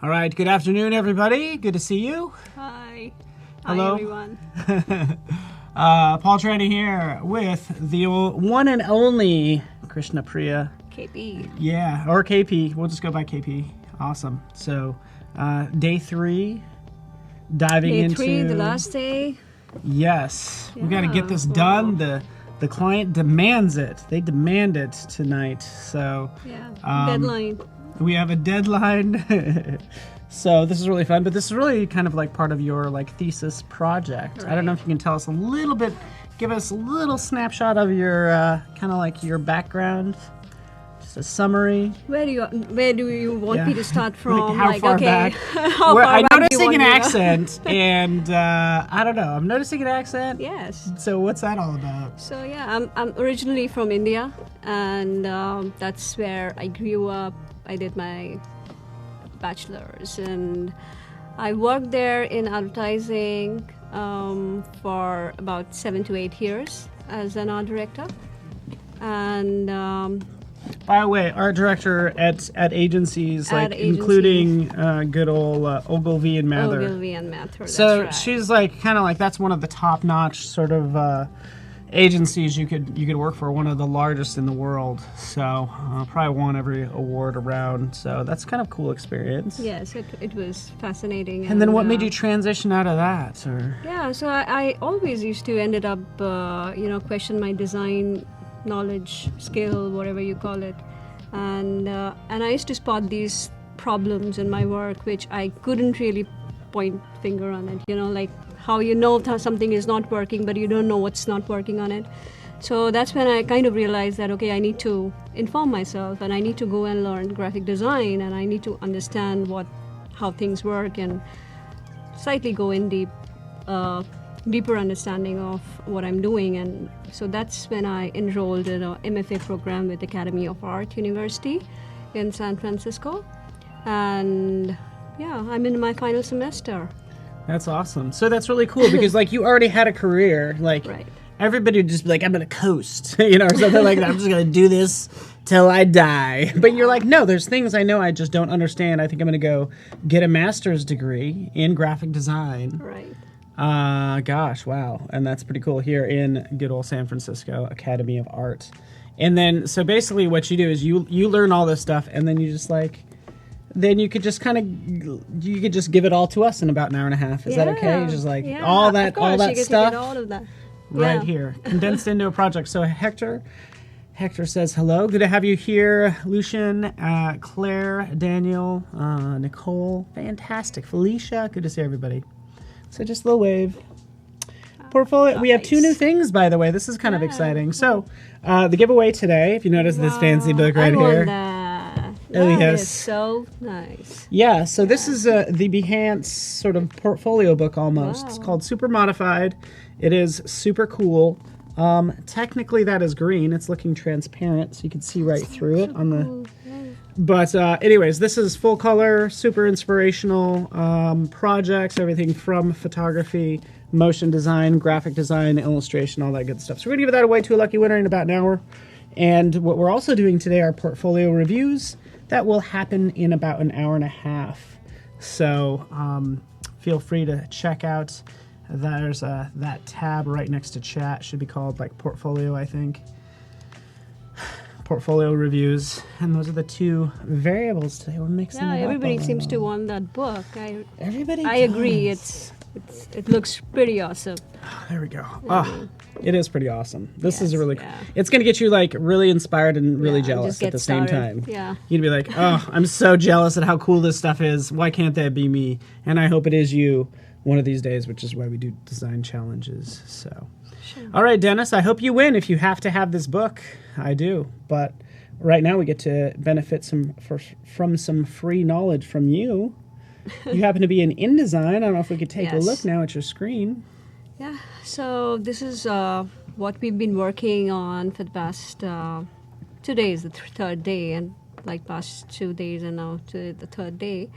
All right, good afternoon, everybody. Good to see you. Hi. Hello. Hi, everyone. Paul Tranny here with the one and only Krishnapriya. KP. Yeah, or KP. We'll just go by KP. Awesome. So, day 3, diving Day into... 3, the last day. Yes. We got to get this wow. done. The client demands it. They demand it tonight. So... Yeah, deadline. deadline. We have a deadline. So this is really fun, but this is really kind of like part of your thesis project. Right. I don't know if you can tell us a little bit, give us a little snapshot of your kind of your background, just a summary. Where do you want me to start from? How far back? How Where, far I'm back do you noticing want an me to- accent, and I don't know. I'm noticing an accent. Yes. So what's that all about? So yeah, I'm originally from India, and that's where I grew up. I did my bachelor's, and I worked there in advertising for about 7 to 8 years as an art director. And By the way, art director at agencies, including good old Ogilvy and Mather. Ogilvy and Mather. So that's right. she's kind of that's one of the top-notch sort of agencies you could work for, one of the largest in the world. So probably won every award around. So that's kind of cool experience. Yes, it was fascinating. And then what made you transition out of that? Or Yeah, so I always used to ended up question my design knowledge, skill, whatever you call it, and I used to spot these problems in my work which I couldn't really point finger on it. Like how something is not working, but you don't know what's not working on it. So that's when I kind of realized that, okay, I need to inform myself, and I need to go and learn graphic design, and I need to understand how things work, and slightly go in deeper understanding of what I'm doing. And so that's when I enrolled in a MFA program with Academy of Art University in San Francisco. And yeah, I'm in my final semester. that's awesome. So that's really cool because you already had a career. Right. Everybody would just be like, I'm gonna coast, or something like that. I'm just gonna do this till I die. But you're like, no, there's things I know I just don't understand. I think I'm gonna go get a master's degree in graphic design. Right. Gosh, wow. And that's pretty cool here in good old San Francisco Academy of Art. And then, so basically what you do is you learn all this stuff, and then you just then you could just you could just give it all to us in about an hour and a half. Is that okay? Just all that stuff All of that. right here, condensed into a project. So Hector says hello. Good to have you here. Lucian, Claire, Daniel, Nicole, fantastic. Felicia, good to see everybody. So just a little wave. Portfolio. Nice. We have 2 new things, by the way. This is kind of exciting. So the giveaway today, if you notice this fancy book right I want here. that. Oh, That yes. is so nice. Yeah, so this is the Behance sort of portfolio book almost. Wow. It's called Super Modified. It is super cool. Technically that is green. It's looking transparent, so you can see right through it on the... Cool. Yeah. But anyways, this is full color, super inspirational projects, everything from photography, motion design, graphic design, illustration, all that good stuff. So we're going to give that away to a lucky winner in about an hour. And what we're also doing today are portfolio reviews. That will happen in about an hour and a half. So feel free to check out. There's that tab right next to chat. Should be called portfolio, I think. Portfolio reviews. And those are the 2 variables today. We're mixing it up. Everybody seems to want that book. I Everybody agree. does. It looks pretty awesome. There we go. It is pretty awesome. This is Yes, really yeah. It's going to get you really inspired and really Yeah, jealous just at get the same started. time. Yeah. You'd be like, oh, I'm so jealous at how cool this stuff is. Why can't that be me? And I hope it is you one of these days, which is why we do design challenges. So, Sure. All right, Dennis, I hope you win if you have to have this book. I do. But right now we get to benefit from some free knowledge from you. You happen to be in InDesign. I don't know if we could take a Yes. look now at your screen. Yeah. So this is what we've been working on for the past 2 days, the third day, and past 2 days, and now to the third day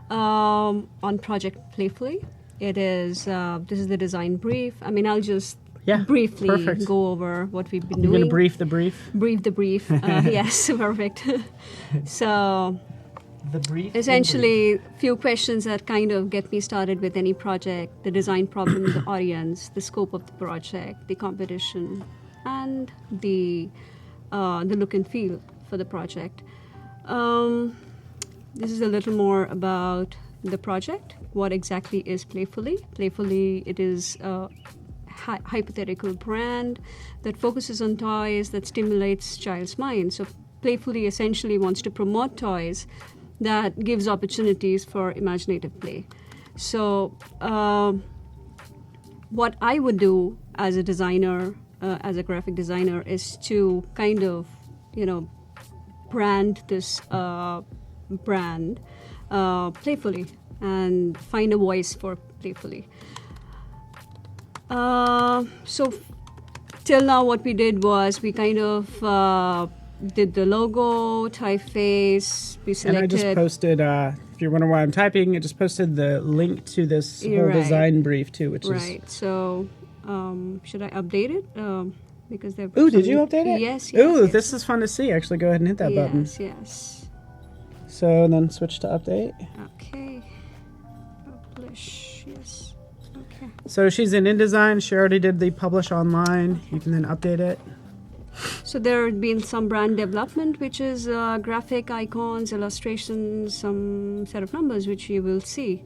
on Project Playfully. It is this is the design brief. I mean, I'll just briefly perfect. go over what we've been You're doing. going to brief the brief? Brief the brief. Yes, perfect. So The brief. Essentially, few questions that kind of get me started with any project: the design problem, the audience, the scope of the project, the competition, and the look and feel for the project. This is a little more about the project. What exactly is Playfully? Playfully, it is a hypothetical brand that focuses on toys that stimulates child's mind. So Playfully essentially wants to promote toys that gives opportunities for imaginative play. So what I would do as a designer, as a graphic designer, is to kind of, brand this brand Playfully and find a voice for Playfully. So till now what we did was we kind of did the logo, typeface, we selected... And I just posted, if you're wondering why I'm typing, I just posted the link to this whole Right. design brief too, which is... Right, so should I update it? Because they're... Ooh, did you update it? Yes, Ooh, yes. this is fun to see. Actually, go ahead and hit that button. Yes. So then switch to update. Okay. Publish, yes. Okay. So she's in InDesign. She already did the publish online. You can then update it. So there have been some brand development, which is graphic icons, illustrations, some set of numbers, which you will see.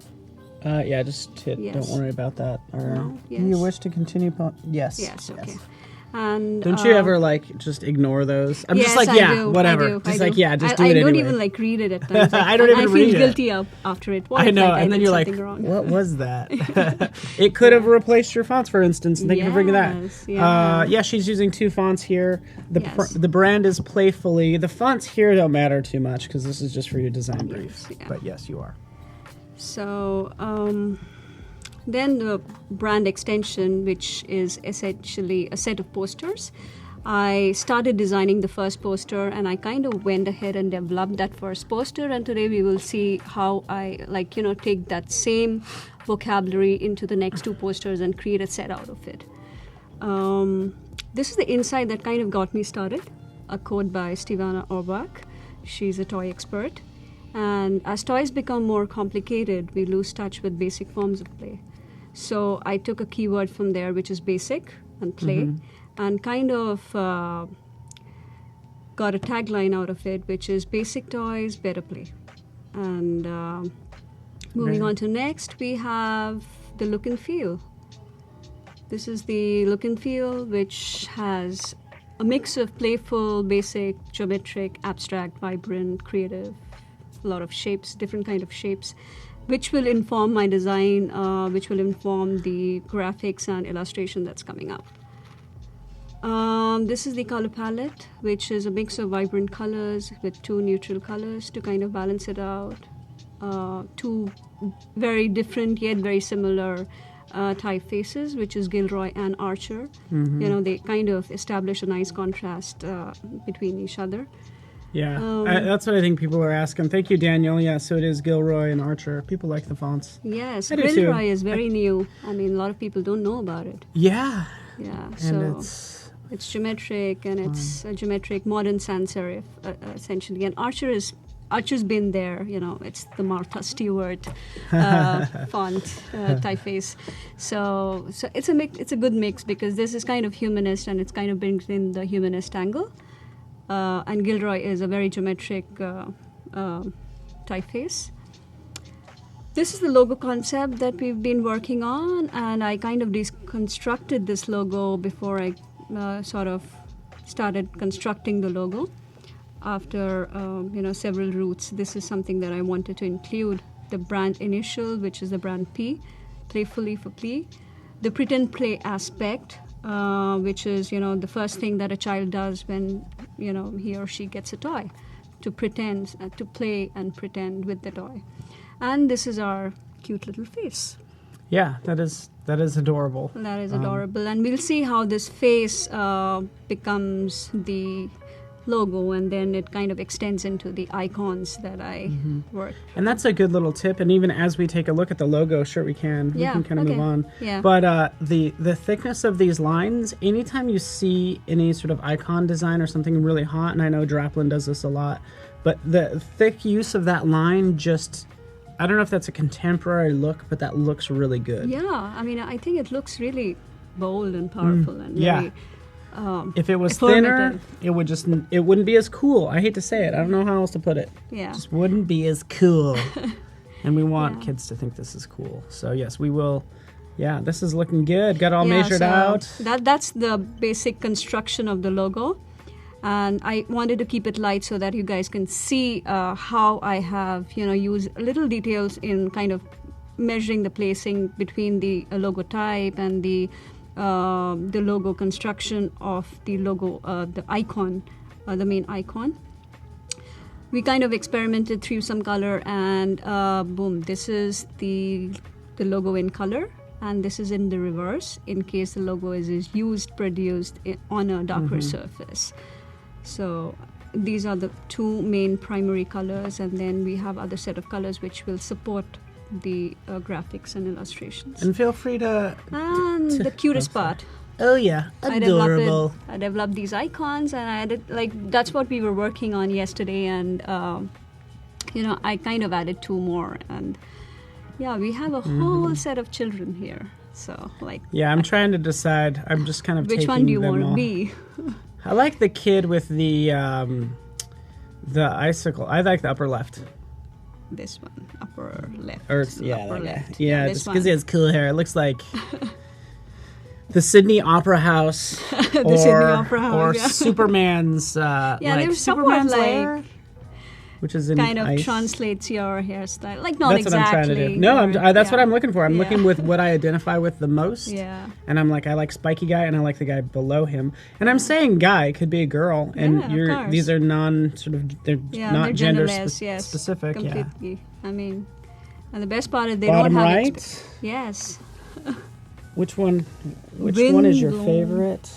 Yeah, just hit. Yes. Don't worry about that. Or No, do you yes. wish to continue? Yes. Yes, okay. And Don't you ever just ignore those? I'm just like, I yeah, do, whatever. I do, Just I like, do. yeah, just do I it don't anyway. even read it at times. I don't even I feel read it. guilty after it. What I if, know, I and then did you're like, something wrong? what was that? It could have replaced your fonts, for instance. Thank you for bringing that. Yeah. Yeah, she's using 2 fonts here. Yes. The brand is Playfully. The fonts here don't matter too much because this is just for your design brief. yeah. But yes, you are. So then the brand extension, which is essentially a set of posters. I started designing the first poster and I kind of went ahead and developed that first poster, and today we will see how I take that same vocabulary into the next 2 posters and create a set out of it. This is the insight that kind of got me started, a quote by Stivana Orbach. She's a toy expert. And as toys become more complicated, we lose touch with basic forms of play. So I took a keyword from there, which is basic and play, and kind of got a tagline out of it, which is basic toys, better play. And moving on to next, we have the look and feel. This is the look and feel, which has a mix of playful, basic, geometric, abstract, vibrant, creative, a lot of shapes, different kind of shapes, which will inform my design, which will inform the graphics and illustration that's coming up. This is the color palette, which is a mix of vibrant colors with 2 neutral colors to kind of balance it out. 2 very different yet very similar typefaces, which is Gilroy and Archer. They kind of establish a nice contrast between each other. Yeah, that's what I think people are asking. Thank you, Daniel. Yeah, so it is Gilroy and Archer. People like the fonts. Yes, I do too. Gilroy is very new. I mean, a lot of people don't know about it. Yeah. Yeah, And so it's geometric, and it's a geometric modern sans serif, essentially. And Archer's been there. It's the Martha Stewart font typeface. So it's a good mix because this is kind of humanist, and it's kind of brings in the humanist angle. And Gilroy is a very geometric typeface. This is the logo concept that we've been working on, and I kind of deconstructed this logo before I sort of started constructing the logo. After several routes, this is something that I wanted to include: the brand initial, which is the brand P, Playfully for play, the pretend play aspect, which is the first thing that a child does when he or she gets a toy, to pretend, to play and pretend with the toy. And this is our cute little face. Yeah, that is adorable. That is adorable, and we'll see how this face becomes the logo, and then it kind of extends into the icons that I work. And that's a good little tip. And even as we take a look at the logo, sure we can. We can kind of move on. Yeah. But the thickness of these lines, anytime you see any sort of icon design or something really hot, and I know Draplin does this a lot, But the thick use of that line just, I don't know if that's a contemporary look, but that looks really good. Yeah, I mean, I think it looks really bold and powerful and very If it was informative. thinner, it wouldn't be as cool. I hate to say it. I don't know how else to put it. Yeah. Just wouldn't be as cool. And we want Yeah. kids to think this is cool. So yes, we will. Yeah, this is looking good. Got all Yeah, measured so out. That's the basic construction of the logo. And I wanted to keep it light so that you guys can see how I have, used little details in kind of measuring the placing between the logo type and the logo construction of the logo, the icon, the main icon. We kind of experimented through some color, and boom, this is the logo in color, and this is in the reverse in case the logo is produced on a darker surface. So these are the two main primary colors, and then we have other set of colors which will support the graphics and illustrations. And feel free to. And the cutest part, Oh yeah, adorable. I developed these icons, and I added, that's what we were working on yesterday, and I kind of added two more, and yeah, we have a whole set of children here. So Yeah, I'm trying to decide. I'm just kind of which taking one do you them want all. to be? I like the kid with the icicle. I like the upper left. This one, upper left. Or upper that guy. left. Yeah, this just because one. he has cool hair. It looks like the Sydney Opera House. The Sydney Opera House, or yeah. Superman's. there's somewhat Superman's like lair, which is in kind of ice. translates your hairstyle. Not That's exactly. what I'm trying to do. No, that's what I'm looking for. I'm Yeah. looking with what I identify with the most. Yeah. And I'm like, I like spiky guy, and I like the guy below him. And I'm saying guy, could be a girl, and Yeah, of course. these are they're They're gender genderless, yes, specific. Yeah. completely. I mean, and the best part is they Bottom don't have right. yes. Which one? Which one is your Windblown. favorite?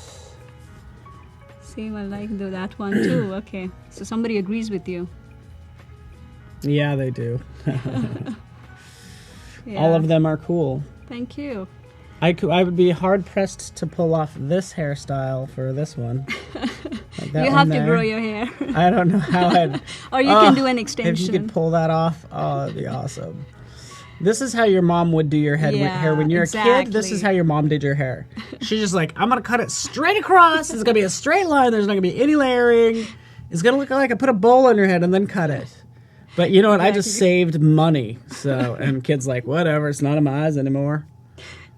See, I like that one too. Okay, so somebody agrees with you. Yeah, they do. Yeah. All of them are cool. Thank you. I would be hard pressed to pull off this hairstyle for this one. Like that You one have to there. grow your hair, I don't know how I'd. or you can do an If you extension. could pull that off, oh, that'd be awesome. This is how your mom would do your hair when you're a kid. This is exactly. how your mom did your hair. She's just like, I'm gonna cut it straight across. It's gonna be a straight line. There's not gonna be any layering. It's gonna look like I put a bowl on your head and then cut it. But you know what? I just saved money. So, and kids like, whatever. It's not in my eyes anymore.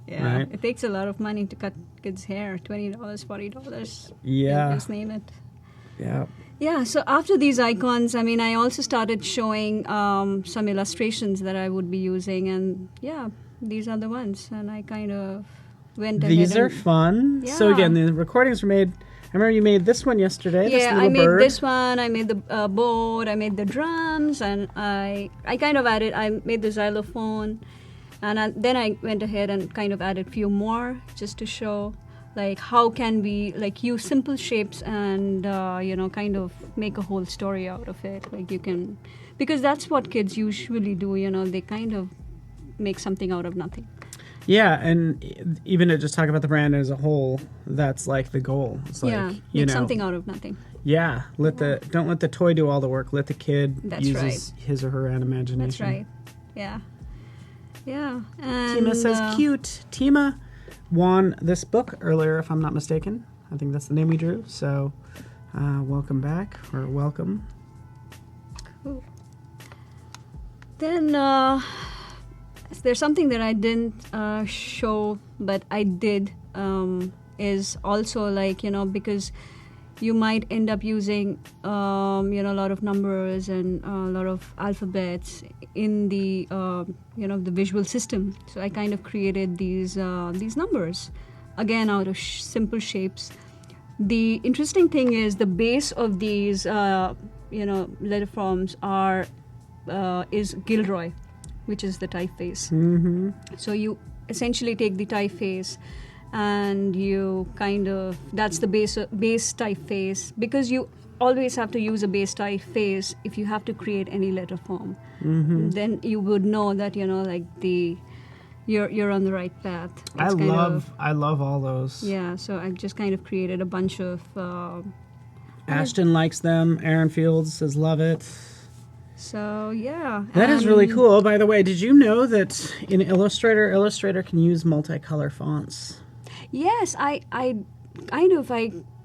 Yeah, Right. it takes a lot of money to cut kids' hair. $20, $40. Yeah. Just name it. Yeah. Yeah, so after these icons, I mean, I also started showing some illustrations that I would be using, and yeah, these are the ones. And I kind of went ahead. These are and, fun. So Yeah. again, the recordings were made. I remember you made this one yesterday. This yeah, little I made bird. this one. I made the board. I made the drums, and I kind of added. I made the xylophone, and then I went ahead and kind of added a few more just to show. How can we use simple shapes and kind of make a whole story out of it? You can, because that's what kids usually do. They kind of make something out of nothing. Yeah, and even to just talk about the brand as a whole, that's like the goal. It's like, make something out of nothing. Yeah, don't let the toy do all the work. Let the kid That's use right. his or her own imagination. That's right. Yeah. Yeah. And, Tima says cute. Tima won this book earlier, if I'm not mistaken. I think that's the name we drew. So, welcome back, or welcome. Cool. Then there's something that I didn't show, but I did, is also because you might end up using a lot of numbers and a lot of alphabets in the the visual system. So I kind of created these numbers again out of simple shapes. The interesting thing is the base of these letter forms is Gilroy, which is the typeface. Mm-hmm. So you essentially take the typeface and you that's the base typeface, because you always have to use a base typeface if you have to create any letter form. Mm-hmm. Then you would know that you're on the right path. I love all those. Yeah, so I've just kind of created a bunch of Ashton likes them. Aaron Fields says love it. So yeah. That is really cool. Oh, by the way, did you know that in Illustrator can use multicolor fonts? Yes, I kind of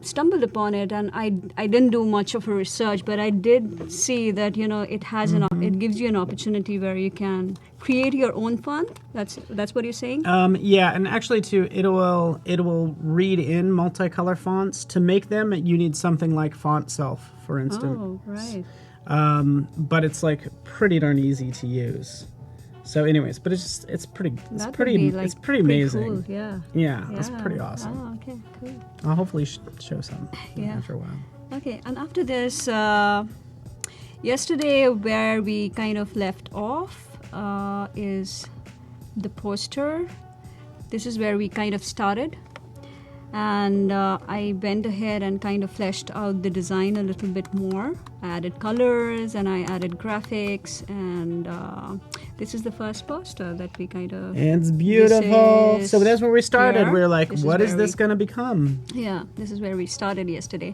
stumbled upon it, and I didn't do much of a research, but I did see that it has it gives you an opportunity where you can create your own font. That's what you're saying. Yeah, and actually too, it will read in multicolor fonts. To make them, you need something like Font Self, for instance. Oh, right. But it's like pretty darn easy to use. So, anyways, but it's pretty amazing. Cool. Yeah. Yeah, it's pretty awesome. Oh, okay, cool. I'll hopefully show some Yeah. after a while. Okay, and after this, yesterday where we kind of left off is the poster. This is where we kind of started. And I went ahead and kind of fleshed out the design a little bit more. I added colors and I added graphics, and this is the first poster that we kind of... It's beautiful. So that's where we started. Here. We were like, what is this going to become? Yeah, this is where we started yesterday.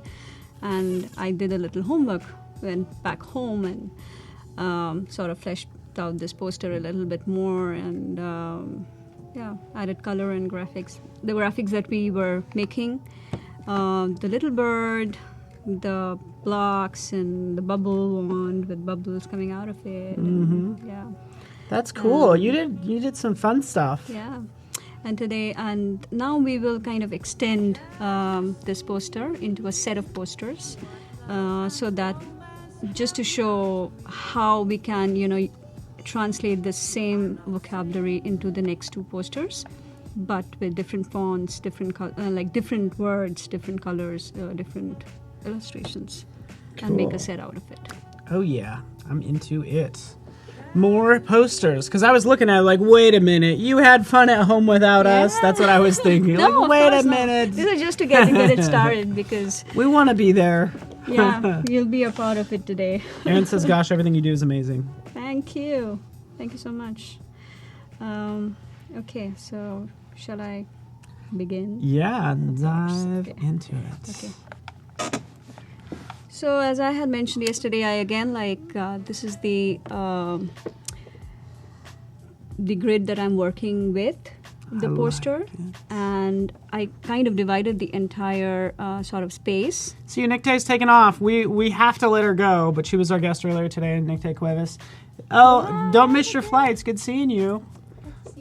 And I did a little homework, went back home and sort of fleshed out this poster a little bit more, and added color and graphics. The graphics that we were making, the little bird, the blocks, and the bubble wand with bubbles coming out of it. Mm-hmm. And, yeah, that's cool. You did some fun stuff. Yeah, and now we will kind of extend this poster into a set of posters, so that just to show how we can translate the same vocabulary into the next two posters, but with different fonts, different different words, different colors, different illustrations, and make a set out of it. Oh yeah, I'm into it. More posters, because I was looking at it like, wait a minute, you had fun at home without us? That's what I was thinking. No, like, wait a minute. This is just to get it started, because we want to be there. Yeah, you'll be a part of it today. Aaron says, gosh, everything you do is amazing. Thank you so much. Okay, so shall I begin? Yeah, dive into it. Okay. So as I had mentioned yesterday, I again this is the grid that I'm working with, the poster, and I kind of divided the entire sort of space. See, Nicte's taken off. We have to let her go, but she was our guest earlier today, Nicte Cuevas. Oh, don't miss your flights. Good seeing you.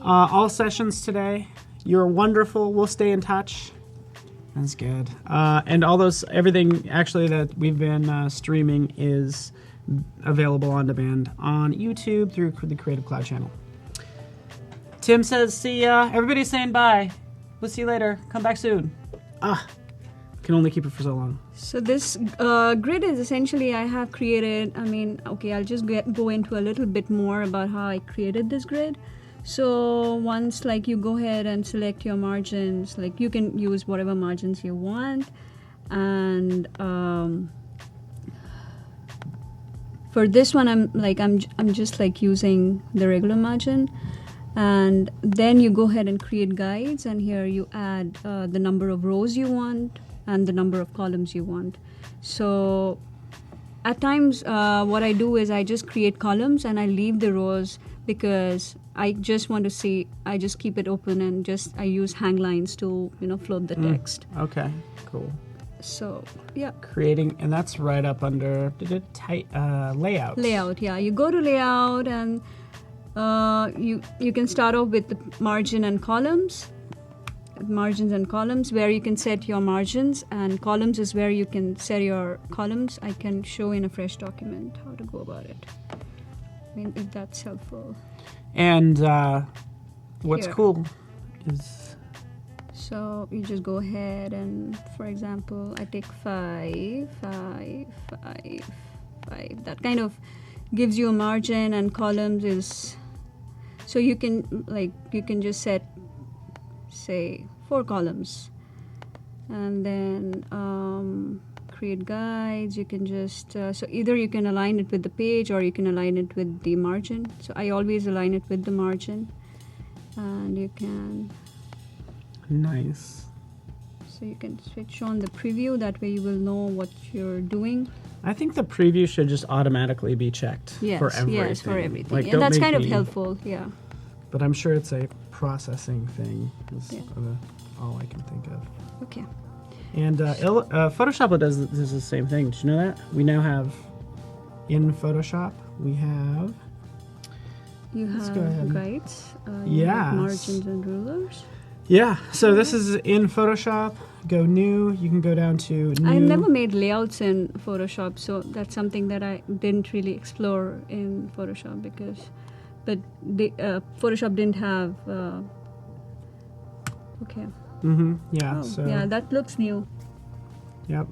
All sessions today. You're wonderful. We'll stay in touch. That's good. And everything actually that we've been streaming is available on demand on YouTube through the Creative Cloud channel. Tim says, see ya. Everybody's saying bye. We'll see you later. Come back soon. Can only keep it for so long. So this grid is essentially I have created, I'll just go into a little bit more about how I created this grid. So once you go ahead and select your margins, you can use whatever margins you want, and for this one I'm just using the regular margin, and then you go ahead and create guides, and here you add the number of rows you want and the number of columns you want. So at times what I do is I just create columns and I leave the rows, because I just want to see, I just keep it open and I use hang lines to float the text. Okay, cool. So yeah, creating, and that's right up under layout. Layout, yeah. You go to layout, and you can start off with the margins and columns, where you can set your margins, and columns is where you can set your columns. I can show in a fresh document how to go about it, if that's helpful. And what's Here. cool is... So you just go ahead and, for example, I take 5, 5, 5, 5. That kind of gives you a margin, and columns is... So you can just set, say, 4 columns. And then create guides. You can just... so either you can align it with the page, or you can align it with the margin. So I always align it with the margin. And you can... Nice. So you can switch on the preview. That way you will know what you're doing. I think the preview should just automatically be checked for everything. Yes, for everything. Like, And don't that's make kind of me- helpful, yeah. But I'm sure it's a processing thing. Is Yeah. all I can think of. Okay. And Photoshop does the same thing. Did you know that? We now have, in Photoshop, we have... You Let's have go ahead. guides, you Yes. have margins and rulers. Yeah, so this is in Photoshop. Go new. You can go down to new. I never made layouts in Photoshop, so that's something that I didn't really explore in Photoshop Photoshop didn't have. Okay. Mm-hmm. Yeah. Oh, so. yeah, that looks new. Yep.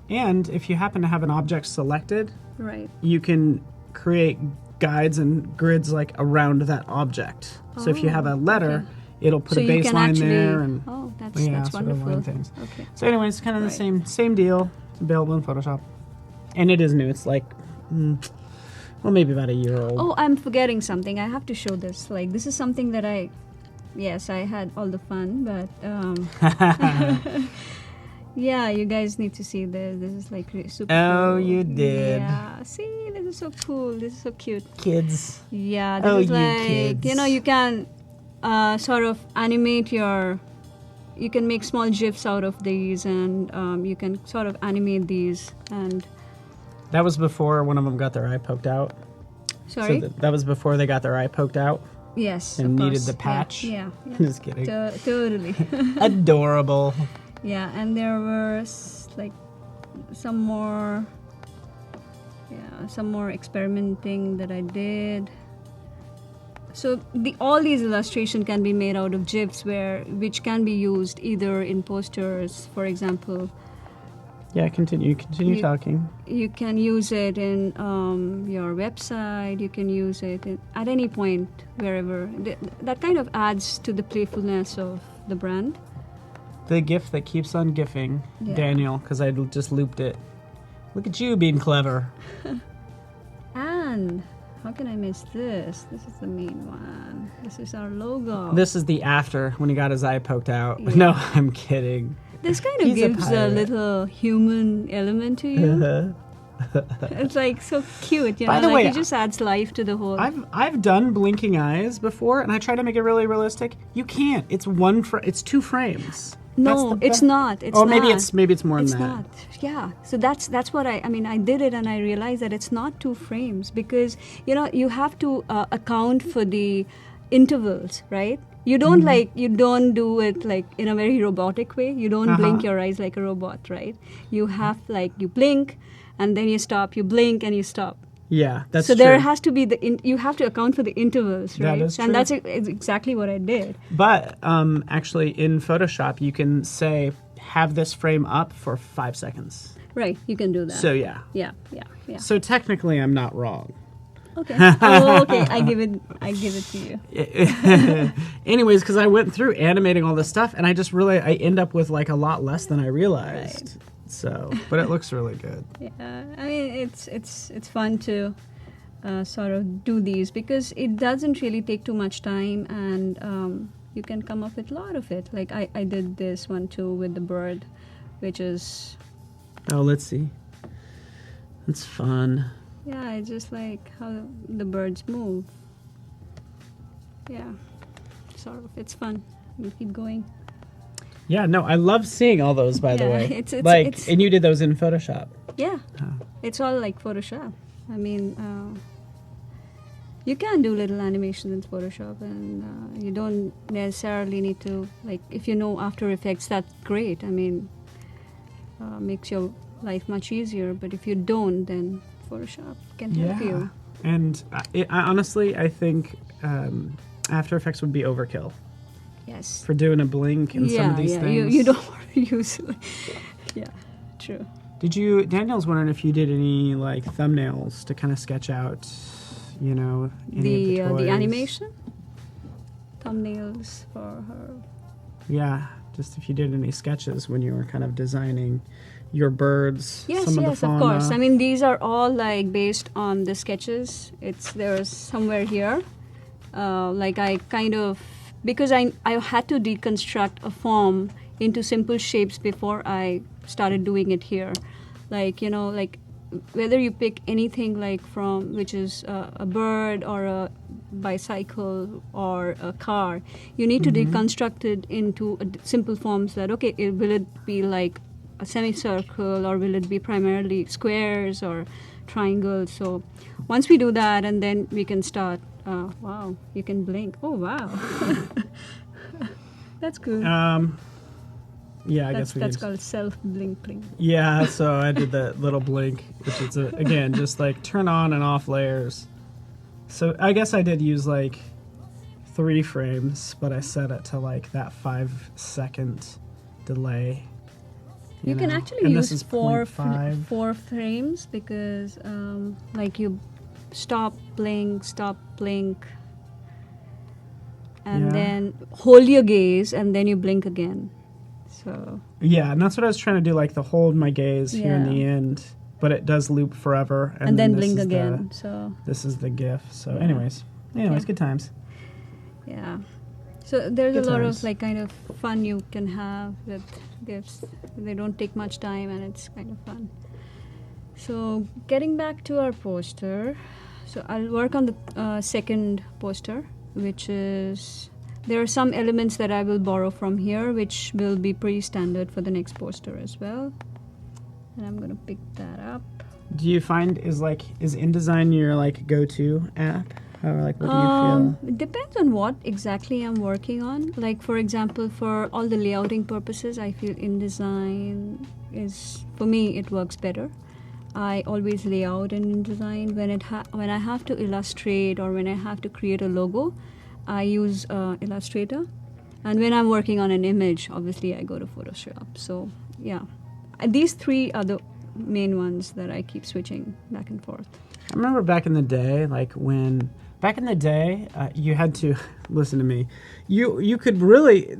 And if you happen to have an object selected, Right. you can create guides and grids like around that object. So if you have a letter, okay. it'll put So a you can baseline actually. there, and That's sort of line wonderful. things. Okay. So, anyways, kind of the Right. same deal. It's available in Photoshop, and it is new. It's like, well, maybe about a year old. Oh, I'm forgetting something. I have to show this. Like, this is something that I had all the fun, but yeah, you guys need to see this. This is like super Oh, cool. you did. Yeah, see, this is so cool. This is so cute. Kids. Yeah, this Oh, is you like, kids. you can sort of animate you can make small GIFs out of these, and you can sort of animate these. And That was before one of them got their eye poked out. sorry? So that was before they got their eye poked out Yes, and of needed course. the patch. Yeah. Just kidding. Totally. Adorable. Yeah, and there were like some more experimenting that I did. So all these illustrations can be made out of GIFs, which can be used either in posters, for example. Yeah, continue talking. You can use it in your website. You can use it at any point, wherever. That kind of adds to the playfulness of the brand. The GIF that keeps on GIFing, Yeah. Daniel, because I just looped it. Look at you being clever. And how can I miss this? This is the main one. This is our logo. This is the after when he got his eye poked out. Yeah. No, I'm kidding. This kind of He's a gives a pirate. little human element to you. It's like so cute, By the like way, it just adds life to the whole. I've done blinking eyes before, and I try to make it really realistic. You can't. It's it's 2 frames. No, it's not. It's Oh, not. maybe it's more It's than that. not. Yeah. So that's what I did it, and I realized that it's not 2 frames because you have to account for the intervals, right? You don't you don't do it like in a very robotic way. You don't blink your eyes like a robot, right? You have you blink, and then you stop. You blink and you stop. Yeah, that's so true. there has to be you have to account for the intervals, right? That is true. And that's exactly what I did. But actually, in Photoshop, you can say, have this frame up for 5 seconds. Right, you can do that. So, yeah. Yeah. So, technically, I'm not wrong. Okay. Oh, okay. I give it to you. Anyways, because I went through animating all this stuff, and I end up with a lot less than I realized. Right. So, but it looks really good. Yeah, I mean it's fun to sort of do these because it doesn't really take too much time, and you can come up with a lot of it. Like I did this one too with the bird, which is Oh, let's see. It's fun. yeah, I just like how the birds move. Yeah, sort of. It's fun. We keep going. Yeah, no, I love seeing all those, by the Yeah, way. it's- and you did those in Photoshop. Yeah, it's all like Photoshop. I mean, you can do little animations in Photoshop, and you don't necessarily need to if you know After Effects, that's great. I mean, makes your life much easier. But if you don't, then Photoshop can help you. And I honestly, I think After Effects would be overkill Yes. for doing a blink and some of these things. You don't want to use. Yeah, true. Daniel's wondering if you did any thumbnails to kind of sketch out, any of the toys. The animation thumbnails for her. Yeah, just if you did any sketches when you were kind of designing your birds. Yes, some of the of fauna. course. I mean, these are all based on the sketches. There's somewhere here. I kind of because I had to deconstruct a form into simple shapes before I started doing it here. Like, like whether you pick anything like from which is a bird or a bicycle or a car, you need to deconstruct it into simple forms that, okay, will it be like a semicircle or will it be primarily squares or triangles? So once we do that, and then we can start. Wow, you can blink. Oh, wow. That's good. Yeah, I guess that's called self-blinking. Yeah, so I did that little blink, which is, again, just like turn on and off layers. So I guess I did use like 3 frames, but I set it to like that 5-second delay. You can actually and use this is 4 0.5. frames because like you stop, blink, and then hold your gaze, and then you blink again. So yeah, and that's what I was trying to do, like the hold my gaze here in the end, but it does loop forever, and then blink again. So this is the GIF. So anyways, good times. Yeah. So there's Good a lot times. of like kind of fun you can have with GIFs. They don't take much time, and it's kind of fun. So getting back to our poster, so I'll work on the second poster, which is, there are some elements that I will borrow from here, which will be pretty standard for the next poster as well. And I'm gonna pick that up. Do you find is InDesign your like go-to app? Or like what do you feel? It depends on what exactly I'm working on. Like for example, for all the layouting purposes, I feel InDesign is, for me, it works better. I always lay out in InDesign. When I have to illustrate or when I have to create a logo, I use Illustrator. And when I'm working on an image, obviously I go to Photoshop. So yeah, these 3 are the main ones that I keep switching back and forth. I remember back in the day, you had to listen to me. You could really.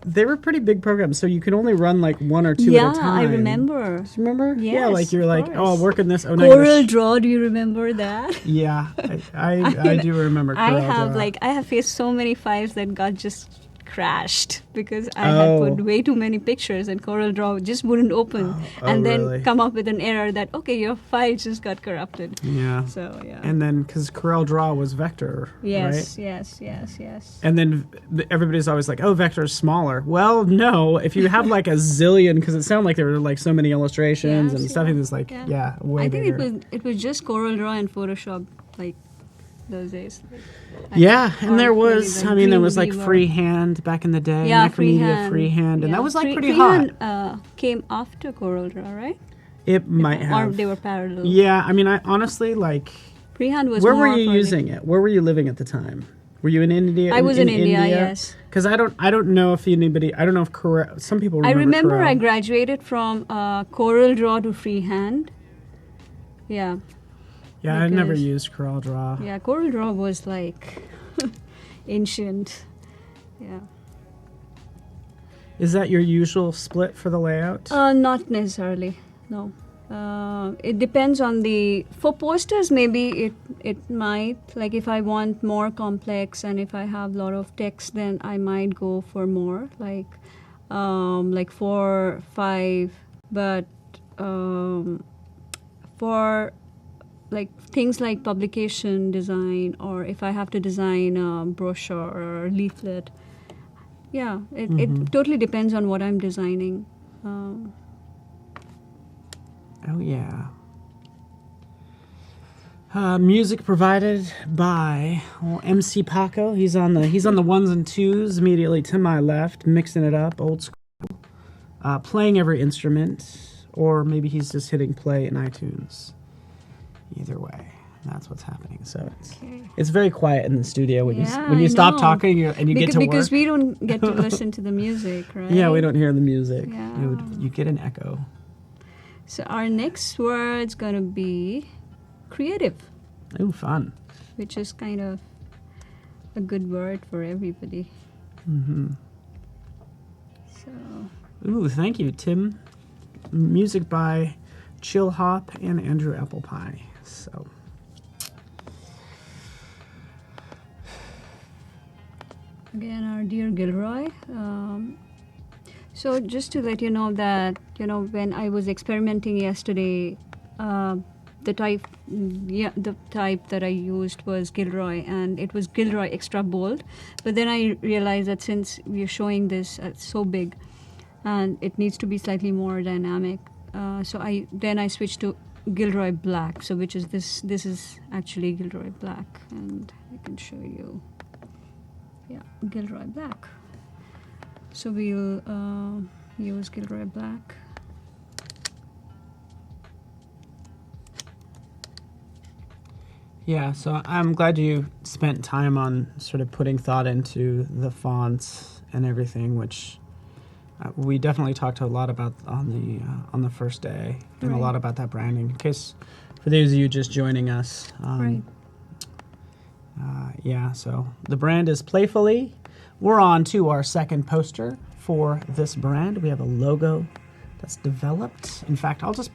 They were pretty big programs, so you could only run like 1 or 2 at a time. Yeah, I remember. Do you remember? Yes, yeah, like you're like, course. oh, I'll work on this. Oh, no, Corel Draw, do you remember that? Yeah, I do remember Corel Draw. I have faced so many files that got just crashed because I had put way too many pictures and Corel Draw just wouldn't open, and then really? come up with an error that, okay, your file just got corrupted. Yeah. So yeah. And then because Corel Draw was vector, Yes, right? yes. And then everybody's always like, oh, vector is smaller. Well, no, if you have like a zillion, because it sounded like there were like so many illustrations and stuff, it's like, way I bigger. think it was just Corel Draw and Photoshop like those days. And there was, there was like Dreamweaver. freehand back in the day. Yeah, Macromedia freehand, and that was like pretty hot. Freehand came after Corel Draw, right? It might have. Or they were parallel. Yeah, I honestly like. Freehand was Where more were you for using it? Where were you living at the time? Were you in India? I was in India, yes. Because I don't know if anybody. I don't know if Corel. Some people remember. I remember Corel. I graduated from Corel Draw to freehand. Yeah. Yeah, I never because- used Corel Draw. Yeah, Corel Draw was like ancient. Yeah. Is that your usual split for the layout? Not necessarily. No. It depends on for posters, maybe it might, like if I want more complex and if I have a lot of text, then I might go for more, like 4, 5, but for like things like publication design, or if I have to design a brochure or a leaflet, it totally depends on what I'm designing. Oh yeah. Music provided by MC Paco. He's on the ones and twos immediately to my left, mixing it up, old school, playing every instrument, or maybe he's just hitting play in iTunes. Either way, that's what's happening. So it's very quiet in the studio when you stop talking and you get to work. Because we don't get to listen to the music, right? Yeah, we don't hear the music. Yeah. You get an echo. So our next word's gonna be creative. Oh, fun. Which is kind of a good word for everybody. Mm-hmm. So. Ooh, thank you, Tim. Music by Chill Hop and Andrew Apple Pie. So. Again, our dear Gilroy. So just to let you know that, when I was experimenting yesterday, the type that I used was Gilroy, and it was Gilroy extra bold. But then I realized that since we're showing this so big, and it needs to be slightly more dynamic, so I switched to Gilroy black. So which is this? This is actually Gilroy black, and I can show you. Yeah, Gilroy black. So we'll use Gilroy black. Yeah, so I'm glad you spent time on sort of putting thought into the fonts and everything, which we definitely talked a lot about on the first day, and a lot about that branding. In case for those of you just joining us, Right. Yeah, so the brand is Playfully. We're on to our second poster for this brand. We have a logo that's developed. In fact, I'll just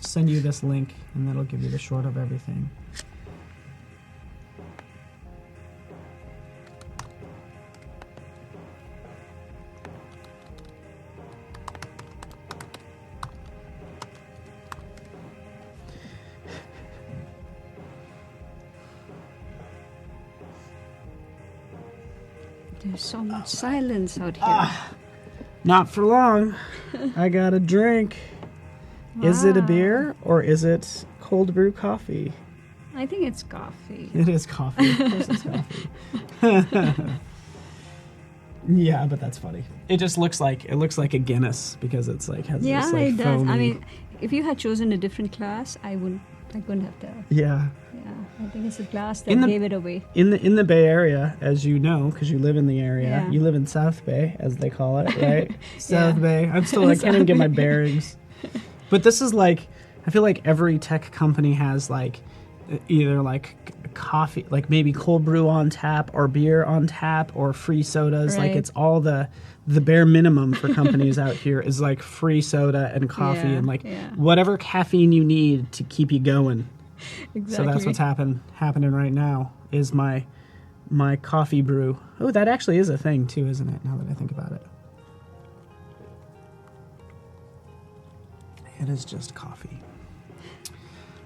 send you this link, and that'll give you the short of everything. There's so much silence out here. Not for long. I got a drink. Is it a Wow. beer or is it cold brew coffee? I think it's coffee. It is coffee. Of course it's coffee. Yeah, but that's funny. It just looks like a Guinness because it's like has Yeah, this like it does. foamy. I mean, if you had chosen a different class, I couldn't have to. Yeah. Yeah, I think it's the glass that In the- gave it away. In the Bay Area, as you know, because you live in the area, Yeah. you live in South Bay, as they call it, right? South Yeah. Bay. I'm still, I can't even get my bearings. But this is like, I feel like every tech company has like either like coffee, like maybe cold brew on tap or beer on tap or free sodas. Like Right. it's all the bare minimum for companies out here is like free soda and coffee Yeah, and like yeah. whatever caffeine you need to keep you going. Exactly. So that's what's happening right now is my coffee brew. Oh, that actually is a thing too, isn't it? Now that I think about it. It is just coffee.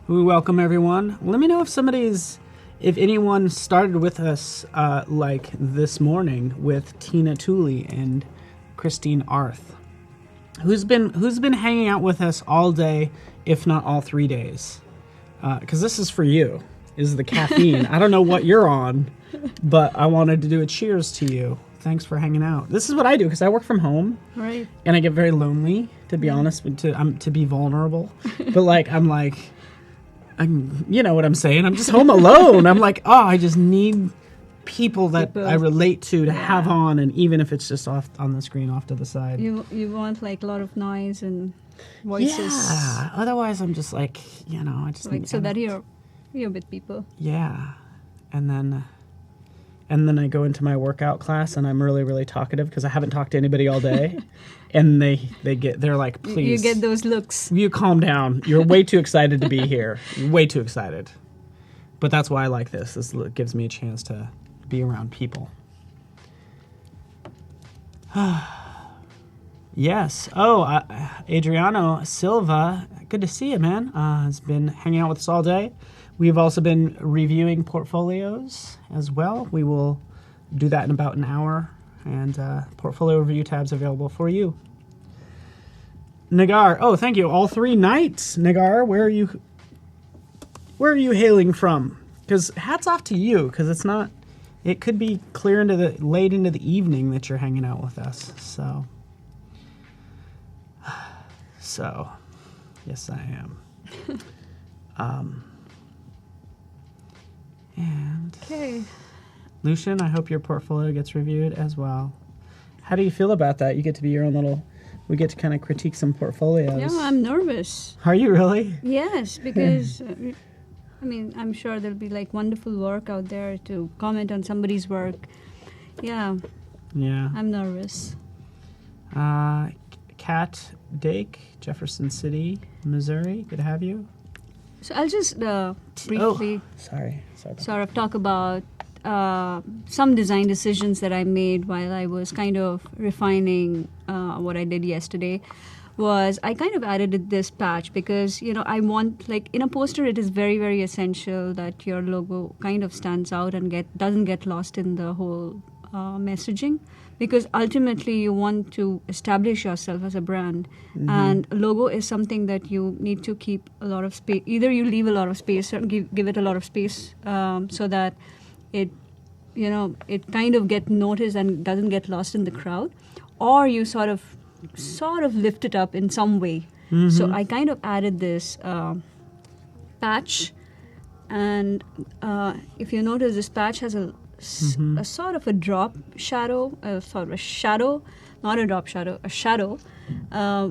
We welcome everyone. Let me know if anyone started with us like this morning with Tina Tooley and Christine Arth. Who's been hanging out with us all day, if not all 3 days. Because this is for you, is the caffeine. I don't know what you're on, but I wanted to do a cheers to you. Thanks for hanging out. This is what I do because I work from home, Right. and I get very lonely. To be honest, to be vulnerable, but like you know what I'm saying. I'm just home alone. I'm like, I just need people that People. I relate to have on, and even if it's just off on the screen, off to the side. You want like a lot of noise and voices. Yeah. Otherwise, I'm just like, I just Like so that you're with people. Yeah, and then I go into my workout class and I'm really, really talkative because I haven't talked to anybody all day, and they're like, please, You get those looks. you calm down. You're way too excited to be here. You're way too excited. But that's why I like this. This gives me a chance to be around people. Yes. Oh, Adriano Silva, good to see you, man. Has been hanging out with us all day. We've also been reviewing portfolios as well. We will do that in about an hour, and portfolio review tabs available for you. Nagar, oh, thank you. All 3 nights. Nagar, where are you hailing from? Because hats off to you, because it could be late into the evening that you're hanging out with us. So, yes, I am. And Okay. Lucian, I hope your portfolio gets reviewed as well. How do you feel about that? You get to be your own we get to kind of critique some portfolios. Yeah, I'm nervous. Are you really? Yes, because I'm sure there'll be like wonderful work out there to comment on somebody's work. Yeah, Yeah. I'm nervous. Kat Dake, Jefferson City, Missouri. Good to have you. So I'll just briefly Sorry. sort of talk about some design decisions that I made while I was kind of refining what I did yesterday was I kind of added this patch because, I want, like, in a poster, it is very, very essential that your logo kind of stands out and doesn't get lost in the whole messaging, because ultimately you want to establish yourself as a brand, and logo is something that you need to keep a lot of space. Either you leave a lot of space or give it a lot of space so that it kind of get noticed and doesn't get lost in the crowd, or you sort of lift it up in some way. So I kind of added this patch, and if you notice, this patch has a sort of a drop shadow, not a drop shadow, a shadow,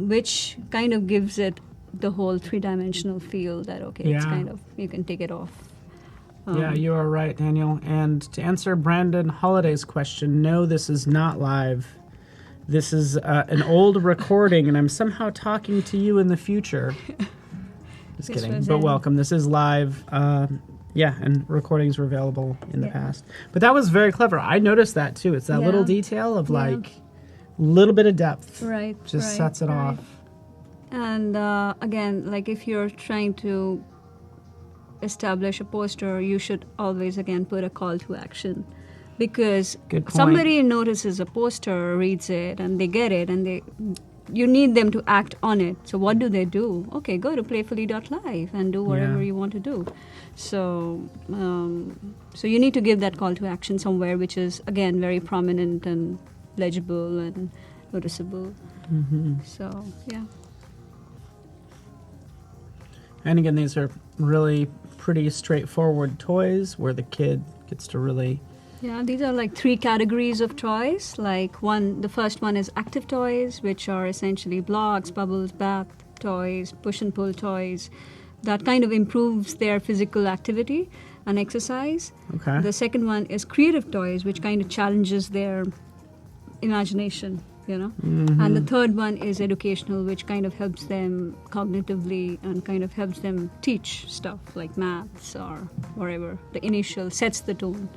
which kind of gives it the whole three-dimensional feel that, it's kind of, you can take it off. Yeah, you are right, Daniel. And to answer Brandon Holliday's question, no, this is not live. This is an old recording, and I'm somehow talking to you in the future. Just kidding, but welcome. This is live. And recordings were available in the past. But that was very clever. I noticed that too. It's that little detail of like little bit of depth. Right. Just sets it off. And again, like if you're trying to establish a poster, you should always again put a call to action. Because somebody notices a poster, reads it, and they get it, and you need them to act on it. So what do? Okay, go to playfully.live and do whatever you want to do. So so you need to give that call to action somewhere, which is, again, very prominent and legible and noticeable. So, yeah. And again, these are really pretty straightforward toys where the kid gets to really... Yeah, these are like 3 categories of toys. Like the first one is active toys, which are essentially blocks, bubbles, bath toys, push and pull toys. That kind of improves their physical activity and exercise. Okay. The second one is creative toys, which kind of challenges their imagination, And the third one is educational, which kind of helps them cognitively and kind of helps them teach stuff like maths or whatever. The initial sets the tone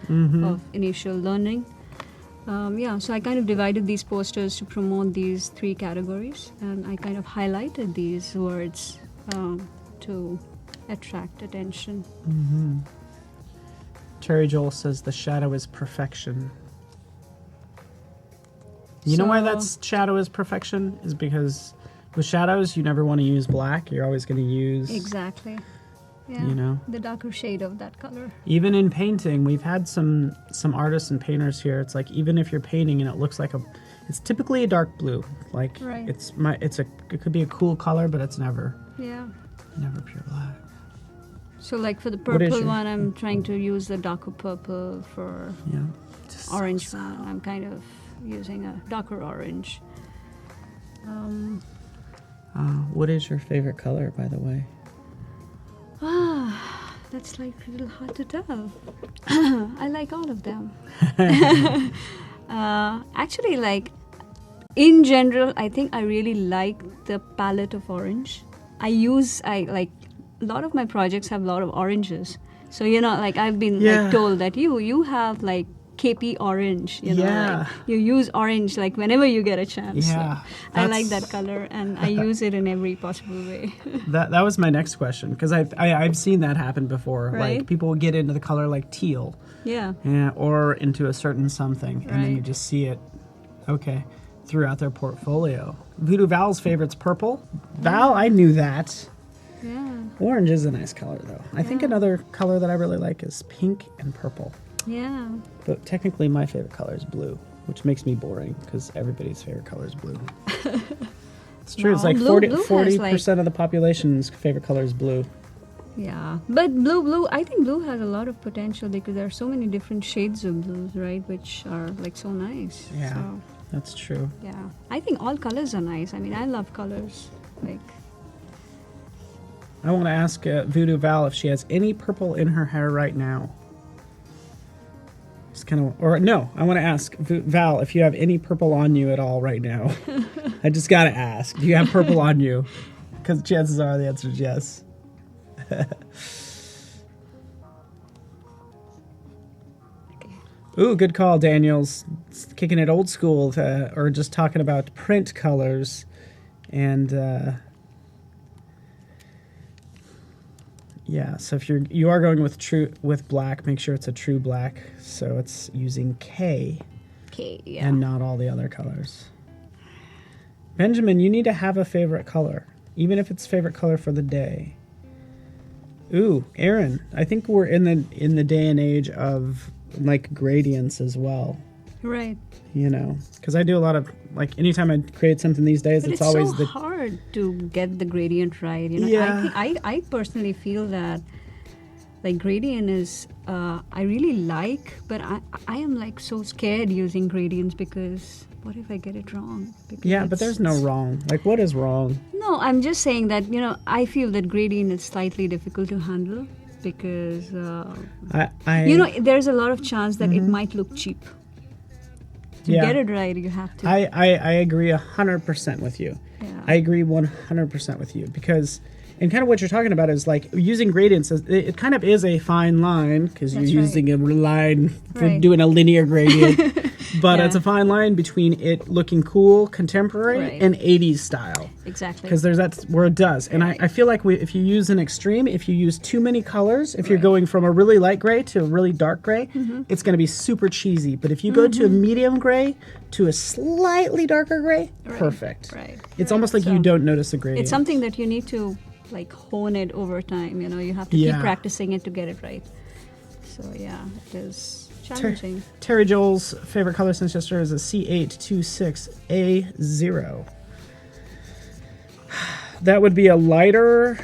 of initial learning. So I kind of divided these posters to promote these 3 categories, and I kind of highlighted these words to attract attention. Terry Joel says the shadow is perfection. You know why that's shadow is perfection? Is because with shadows, you never want to use black. You're always going to use... Exactly. Yeah. The darker shade of that color. Even in painting, we've had some artists and painters here. It's like, even if you're painting and it looks like it's typically a dark blue. Like it could be a cool color, but it's never pure black. So like for the purple one, I'm trying to use the darker purple. For orange one, I'm kind of using a darker orange. What is your favorite color, by the way? That's like a little hard to tell. I like all of them. Actually, like in general, I think I really like the palette of orange. I like a lot of my projects have a lot of oranges. So like I've been like told that you have like KP orange, like you use orange like whenever you get a chance. Yeah, I like that color, and I use it in every possible way. that was my next question, because I've seen that happen before. Right? Like people will get into the color like teal, or into a certain something, and then you just see it, throughout their portfolio. Voodoo Val's favorite's purple. Val, I knew that. Yeah. Orange is a nice color, though. I think another color that I really like is pink and purple. Yeah. But technically my favorite color is blue, which makes me boring because everybody's favorite color is blue. It's true. It's like 40% of the population's favorite color is blue. Yeah. But blue, I think blue has a lot of potential because there are so many different shades of blues, right? Which are like so nice. Yeah, so, that's true. Yeah. I think all colors are nice. I mean, I love colors. Like, I want to ask Voodoo Val if she has any purple in her hair right now. I want to ask Val if you have any purple on you at all right now. I just got to ask. Do you have purple on you? Because chances are the answer is yes. Okay. Ooh, good call, Daniels. Kicking it old school, or just talking about print colors. And yeah, so if you are going with black, make sure it's a true black. So it's using K. Okay, yeah. And not all the other colors. Benjamin, you need to have a favorite color, even if it's favorite color for the day. Ooh, Aaron, I think we're in the day and age of like gradients as well. Right. You know, because I do a lot of, like, anytime I create something these days, But it's always so hard to get the gradient right. You know, Yeah. I personally feel that like gradient is I really like, but I am like so scared using gradients because what if I get it wrong? Because Yeah, but there's no wrong. Like, what is wrong? No, I'm just saying that, you know, I feel that gradient is slightly difficult to handle because you know, there's a lot of chance that it might look cheap. To Yeah. get it right, you have to. I agree 100% with you. Yeah. I agree 100% with you because, and kind of what you're talking about is like using gradients. It kind of is a fine line because you're That's using a line for Right. doing a linear gradient, but Yeah. it's a fine line between it looking cool, contemporary, Right. and 80s style. Exactly. Because that's where it does. And Right. I feel like if you use an extreme, if you use too many colors, if you're Right. going from a really light gray to a really dark gray, it's going to be super cheesy. But if you go to a medium gray to a slightly darker gray, Right. perfect. Right. It's almost like So you don't notice the gradient. It's something that you need to like hone it over time. You know, you have to Yeah. keep practicing it to get it right. So yeah, it is challenging. Terry Joel's favorite color since yesterday is a C826A0. That would be a lighter.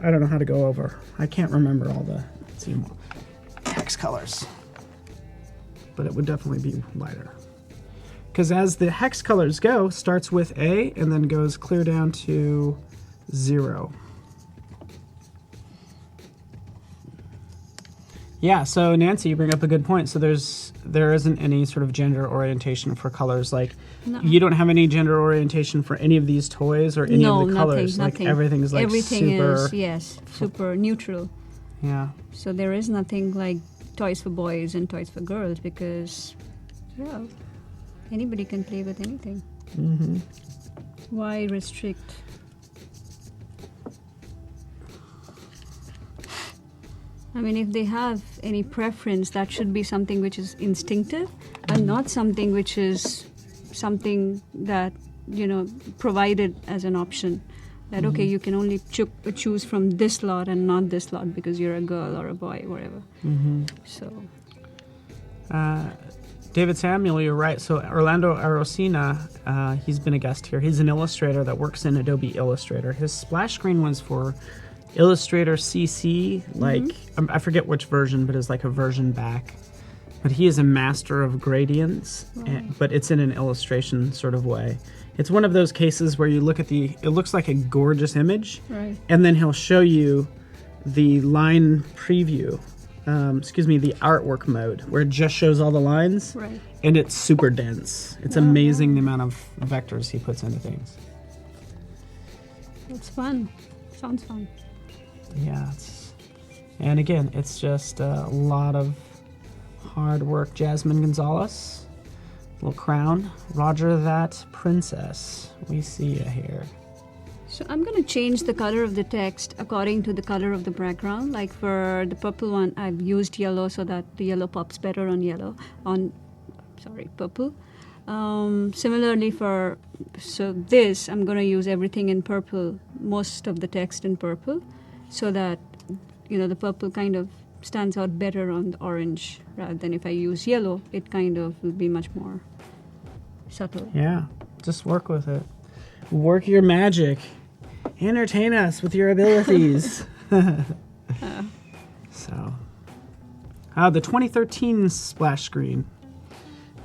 I don't know how to go over. I can't remember all the hex colors. But it would definitely be lighter. Because as the hex colors go, starts with A and then goes clear down to 0. Yeah, so Nancy, you bring up a good point. So there isn't any sort of gender orientation for colors. Like, No. you don't have any gender orientation for any of these toys or any No, of the colors. nothing. Like, everything is like Everything super. is, yes, super neutral. Yeah. So there is nothing like toys for boys and toys for girls because, yeah, anybody can play with anything. Mm-hmm. Why restrict? I mean, if they have any preference, that should be something which is instinctive and not something which is something that, you know, provided as an option. That, okay, you can only choose from this lot and not this lot because you're a girl or a boy, whatever. Mm-hmm. So, David Samuel, you're right. So Orlando Arocena, he's been a guest here. He's an illustrator that works in Adobe Illustrator. His splash screen was for Illustrator CC, like, I forget which version, but it's like a version back. But he is a master of gradients, but it's in an illustration sort of way. It's one of those cases where you look at it looks like a gorgeous image, right. and then he'll show you the line preview, the artwork mode, where it just shows all the lines, Right. and it's super dense. It's amazing the amount of vectors he puts into things. It's fun. Sounds fun. Yeah, and again, it's just a lot of hard work. Jasmine Gonzalez, little crown. Roger that princess. We see you here. So I'm going to change the color of the text according to the color of the background. Like for the purple one, I've used yellow so that the yellow pops better on purple. Similarly this, I'm going to use everything in purple, most of the text in purple, so that, you know, the purple kind of stands out better on the orange rather than if I use yellow, it kind of will be much more subtle. Yeah, just work with it. Work your magic. Entertain us with your abilities. So, the 2013 splash screen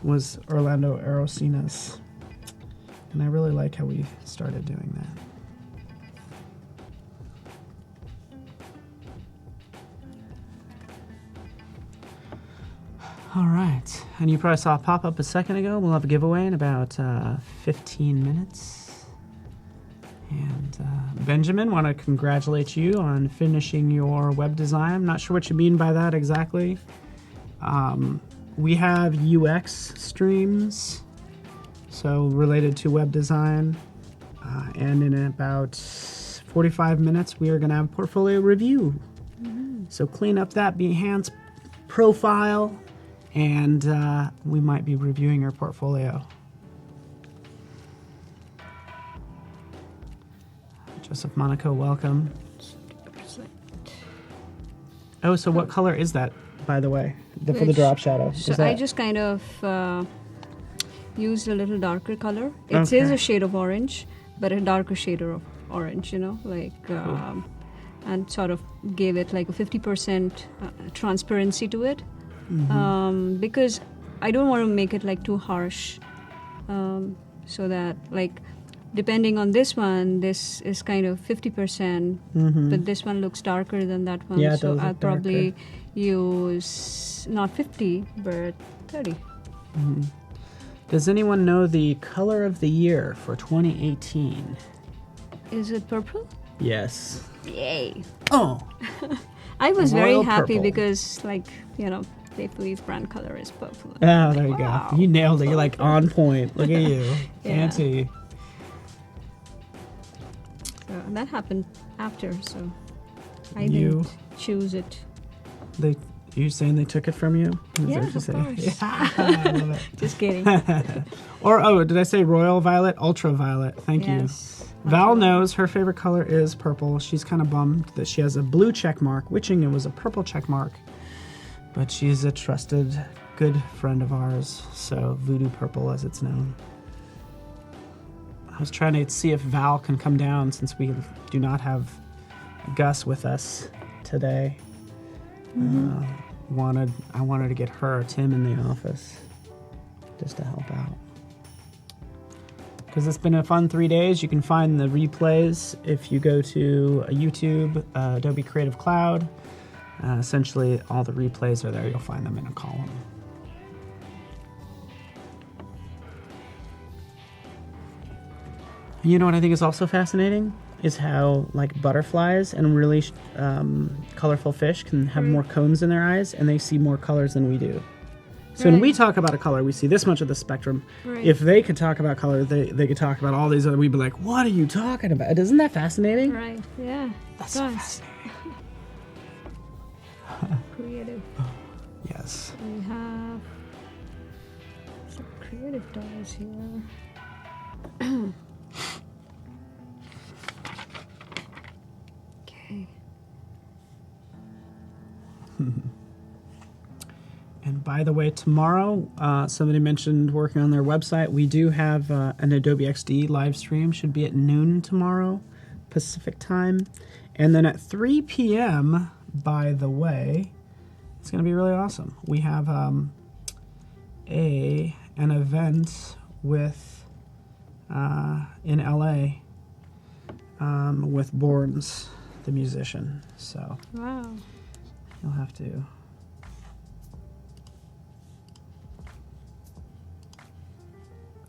was Orlando Arocena's, and I really like how we started doing that. All right, and you probably saw a pop-up a second ago. We'll have a giveaway in about 15 minutes. And Benjamin, want to congratulate you on finishing your web design. I'm not sure what you mean by that exactly. we have UX streams, so related to web design. And in about 45 minutes, we are going to have a portfolio review. So clean up that Behance profile, and we might be reviewing your portfolio. Joseph Monaco, welcome. Oh, so what color is that, by the way, for the drop shadow? So I just kind of used a little darker color. It is a shade of orange, but a darker shade of orange, and sort of gave it like a 50% transparency to it, because I don't want to make it like too harsh, so that like depending on this one, this is kind of 50%, but this one looks darker than that one. Yeah, so I'll probably use not 50, but 30. Does anyone know the color of the year for 2018? Is it purple? Yes. Yay. Oh. I was very Royal happy purple. because, Playfully's brand color is purple. Oh, there you Wow. go. You nailed it. You're like on point. Look at you. Yeah. Fancy. So that happened after, so I You- didn't choose it. You saying they took it from you? Is Yeah, that what you of say? course. Yeah, I love it. Just kidding. Or, did I say royal violet? Ultraviolet. Thank you. Yes. Val knows her favorite color is purple. She's kind of bummed that she has a blue check mark, wishing it was a purple check mark. But she's a trusted, good friend of ours, so Voodoo Purple as it's known. I was trying to see if Val can come down since we do not have Gus with us today. I wanted to get her or Tim in the office just to help out. Because it's been a fun 3 days. You can find the replays if you go to YouTube, Adobe Creative Cloud. Essentially, all the replays are there. You'll find them in a column. You know what I think is also fascinating? Is how like butterflies and really colorful fish can have more cones in their eyes, and they see more colors than we do. So when we talk about a color, we see this much of the spectrum. Right. If they could talk about color, they could talk about all these other. We'd be like, "What are you talking about?" Isn't that fascinating? Right, yeah. That's so fascinating. Creative. Yes. We have some creative toys here. Okay. And by the way, tomorrow, somebody mentioned working on their website. We do have an Adobe XD live stream. Should be at noon tomorrow, Pacific time. And then at 3 p.m., by the way, it's going to be really awesome. We have an event with in LA with Borns, the musician. So Wow. you'll have to.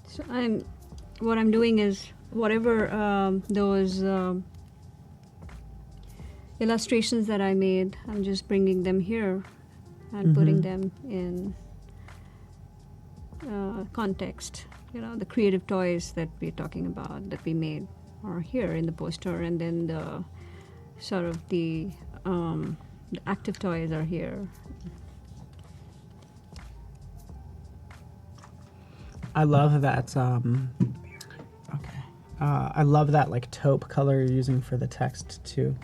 So what I'm doing is whatever those illustrations that I made, I'm just bringing them here and putting them in context. The creative toys that we're talking about that we made are here in the poster, and then the sort of the active toys are here. I love that. Okay. I love that like taupe color you're using for the text too.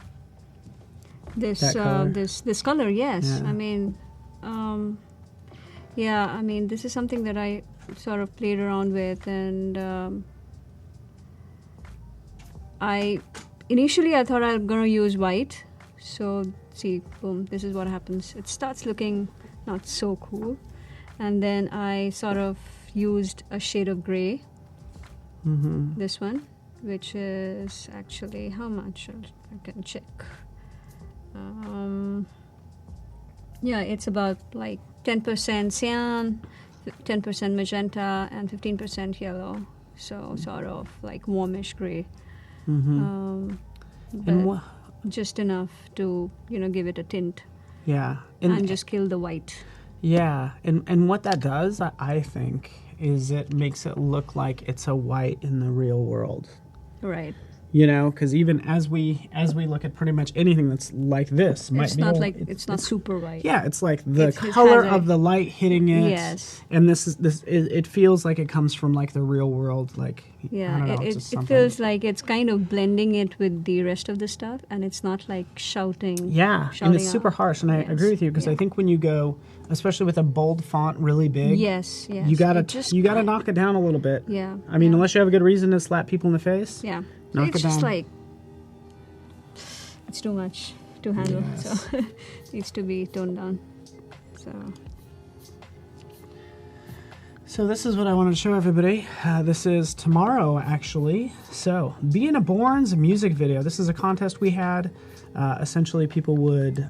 This That color? this color, yes. Yeah. I mean, this is something that I sort of played around with, and initially I thought I'm gonna use white. So see, boom, this is what happens. It starts looking not so cool, and then I sort of used a shade of gray. This one, which is actually how much? I can check. It's about like 10% cyan, 10% magenta, and 15% yellow. So sort of like warmish gray. And But just enough to give it a tint yeah, and just kill the white. Yeah, and what that does, I think, is it makes it look like it's a white in the real world. Right. You know, because even as we look at pretty much anything that's like this, It's not like it's not super white. Yeah, it's like the It color has of the light hitting it. Yes. And it feels like it comes from like the real world. Like Yeah, I don't know, it just it something. feels like it's kind of blending it with the rest of the stuff, and it's not like shouting. Yeah, and shouting it's super out. harsh, and I Yes, agree with you because I yeah. think when you go, especially with a bold font really big, Yes, yes. you gotta It just knock it down a little bit. Yeah. I mean, yeah. unless you have a good reason to slap people in the face. Yeah. knock It's it just down. like it's too much to handle. Yes. So needs to be toned down. So this is what I wanted to show everybody. This is tomorrow, actually. So, Being a Born's music video. This is a contest we had. Essentially, people would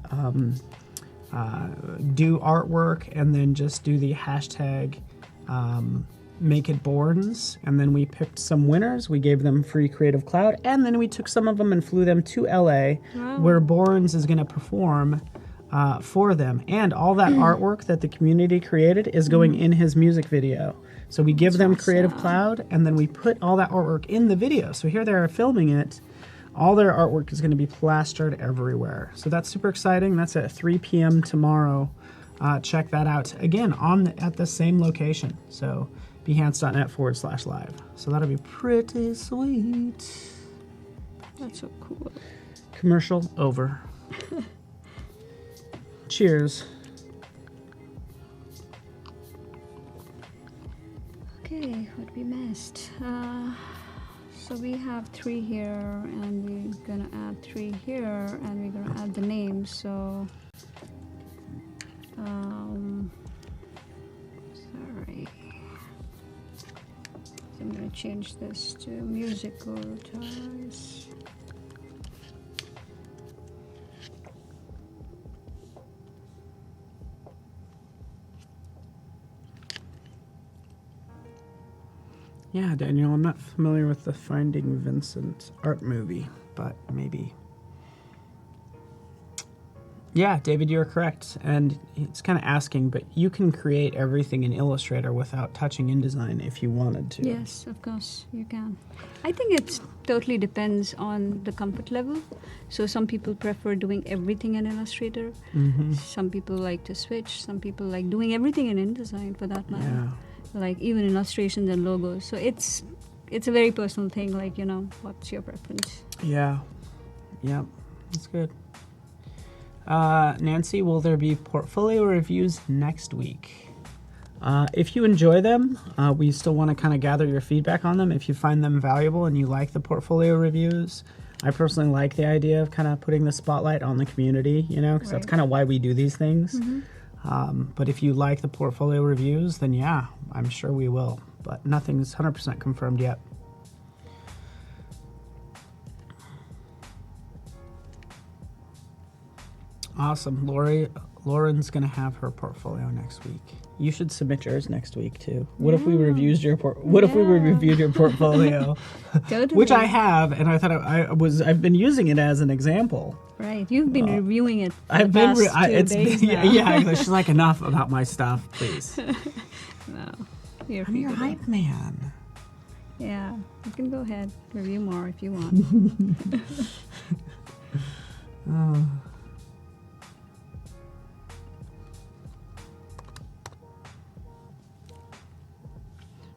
do artwork and then just do the hashtag Make It Borns. And then we picked some winners. We gave them free Creative Cloud. And then we took some of them and flew them to LA, where Borns is going to perform for them. And all that artwork that the community created is going in his music video. So we give them Creative Cloud, and then we put all that artwork in the video. So here they are filming it. All their artwork is going to be plastered everywhere. So that's super exciting. That's at 3 p.m. tomorrow. Check that out. Again, at the same location. So behance.net/live. So that'll be pretty sweet. That's so cool. Commercial over. Cheers. Okay, what we missed. So we have 3 here, and we're gonna add 3 here, and we're gonna add the names. So, sorry. So I'm gonna change this to musical ties. Yeah, Daniel, I'm not familiar with the Finding Vincent art movie, but maybe. Yeah, David, you're correct. And it's kind of asking, but you can create everything in Illustrator without touching InDesign if you wanted to. Yes, of course, you can. I think it totally depends on the comfort level. So some people prefer doing everything in Illustrator. Mm-hmm. Some people like to switch. Some people like doing everything in InDesign, for that matter. Yeah. Like even illustrations and logos. So it's a very personal thing. Like, what's your preference? Yeah. Yep. That's good. Nancy, will there be portfolio reviews next week? If you enjoy them, we still want to kind of gather your feedback on them. If you find them valuable and you like the portfolio reviews, I personally like the idea of kind of putting the spotlight on the community, because that's kind of why we do these things. Mm-hmm. But if you like the portfolio reviews, then yeah, I'm sure we will. But nothing's 100% confirmed yet. Awesome. Lauren's going to have her portfolio next week. You should submit yours next week too. What if we reviewed your reviewed your portfolio? Totally. Which I have, and I thought I've been using it as an example. Right. You've been reviewing it for I've the been past 2 days now. yeah. She's like, enough about my stuff, please. No. You're I'm free your to go. hype man. Yeah. You can go ahead. Review more if you want.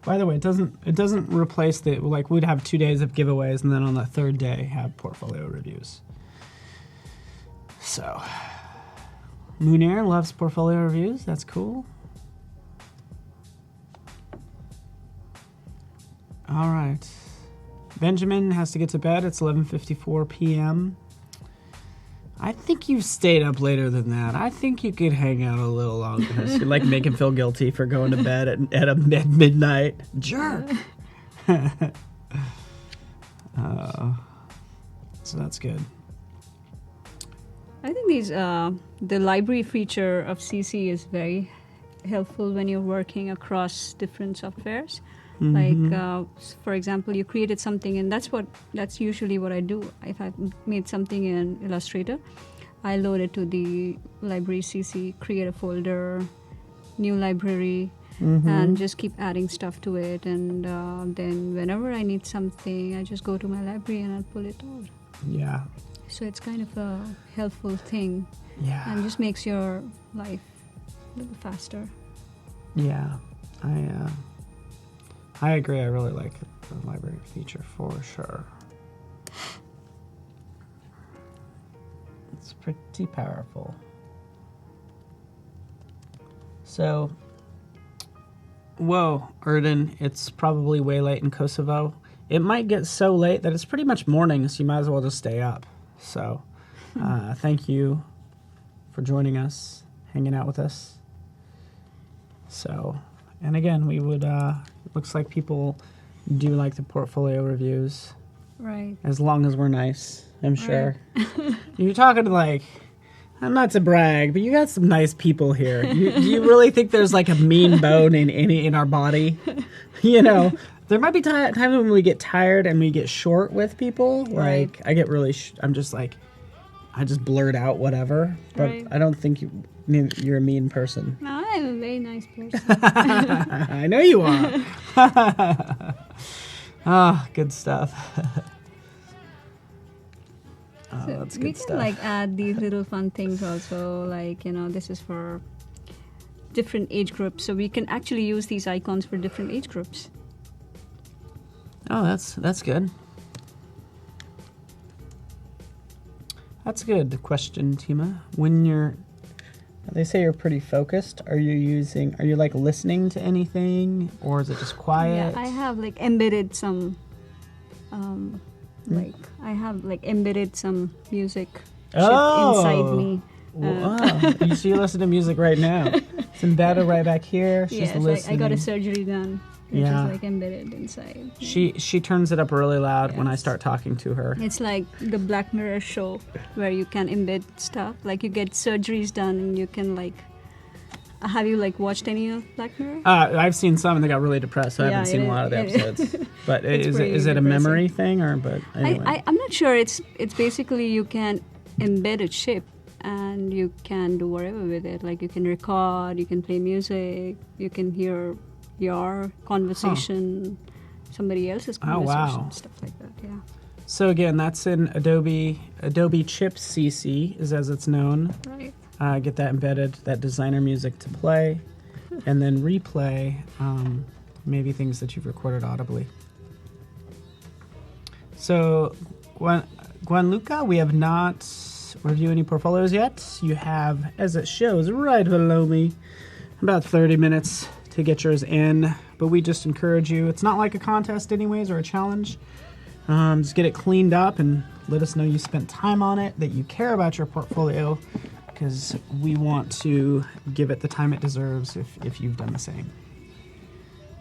By the way, it doesn't replace we'd have 2 days of giveaways and then on the 3rd day have portfolio reviews. So, Munir loves portfolio reviews. That's cool. All right. Benjamin has to get to bed. It's 11:54 p.m. I think you've stayed up later than that. I think you could hang out a little longer. So you make him feel guilty for going to bed at midnight. Jerk. So that's good. I think the library feature of CC is very helpful when you're working across different softwares. Mm-hmm. Like, for example, you created something, and that's usually what I do. If I've made something in Illustrator, I load it to the library CC, create a folder, new library, and just keep adding stuff to it. And then whenever I need something, I just go to my library and I'll pull it out. Yeah. So it's kind of a helpful thing. Yeah. And just makes your life a little faster. Yeah. I agree. I really like the library feature for sure. It's pretty powerful. So, whoa, Erden, it's probably way late in Kosovo. It might get so late that it's pretty much morning, so you might as well just stay up. So, thank you for joining us, hanging out with us. So, and again, we would, looks like people do like the portfolio reviews. Right. As long as we're nice, I'm sure. You're talking to like, I'm not to brag, but you got some nice people here. Do you really think there's like a mean bone in our body? You know, there might be times when we get tired and we get short with people. Like I get really, I'm just like, I just blurt out whatever. But I don't think you're a mean person. No, I'm a very nice person. I know you are. Ah, good stuff. Oh, So that's we good can stuff. like add these little fun things also, like, you know, this is for different age groups, so we can actually use these icons for different age groups. Oh, that's good. That's a good question, Tima. When they say you're pretty focused, are you like listening to anything, or is it just quiet? Yeah, I have like embedded some music inside me. Wow. So you listen to music right now. It's embedded right back here. She's Yes, listening. I got a surgery done, which is like embedded inside. She turns it up really loud when I start talking to her. It's like the Black Mirror show where you can embed stuff. Like you get surgeries done and you can like... Have you like watched any of Black Mirror? I've seen some and they got really depressed, so I haven't seen a lot of the episodes. But is it a memory thing or? But anyway. I'm not sure. It's basically you can embed a chip and you can do whatever with it. Like you can record, you can play music, you can hear your conversation, somebody else's conversation, stuff like that. Yeah. So again, that's in Adobe Chip CC, is as it's known. Right. Get that embedded, that designer music to play, and then replay maybe things that you've recorded audibly. So, Gianluca, we have not reviewed any portfolios yet. You have, as it shows right below me, about 30 minutes to get yours in, but we just encourage you. It's not like a contest anyways or a challenge. Just get it cleaned up and let us know you spent time on it, that you care about your portfolio, because we want to give it the time it deserves if you've done the same.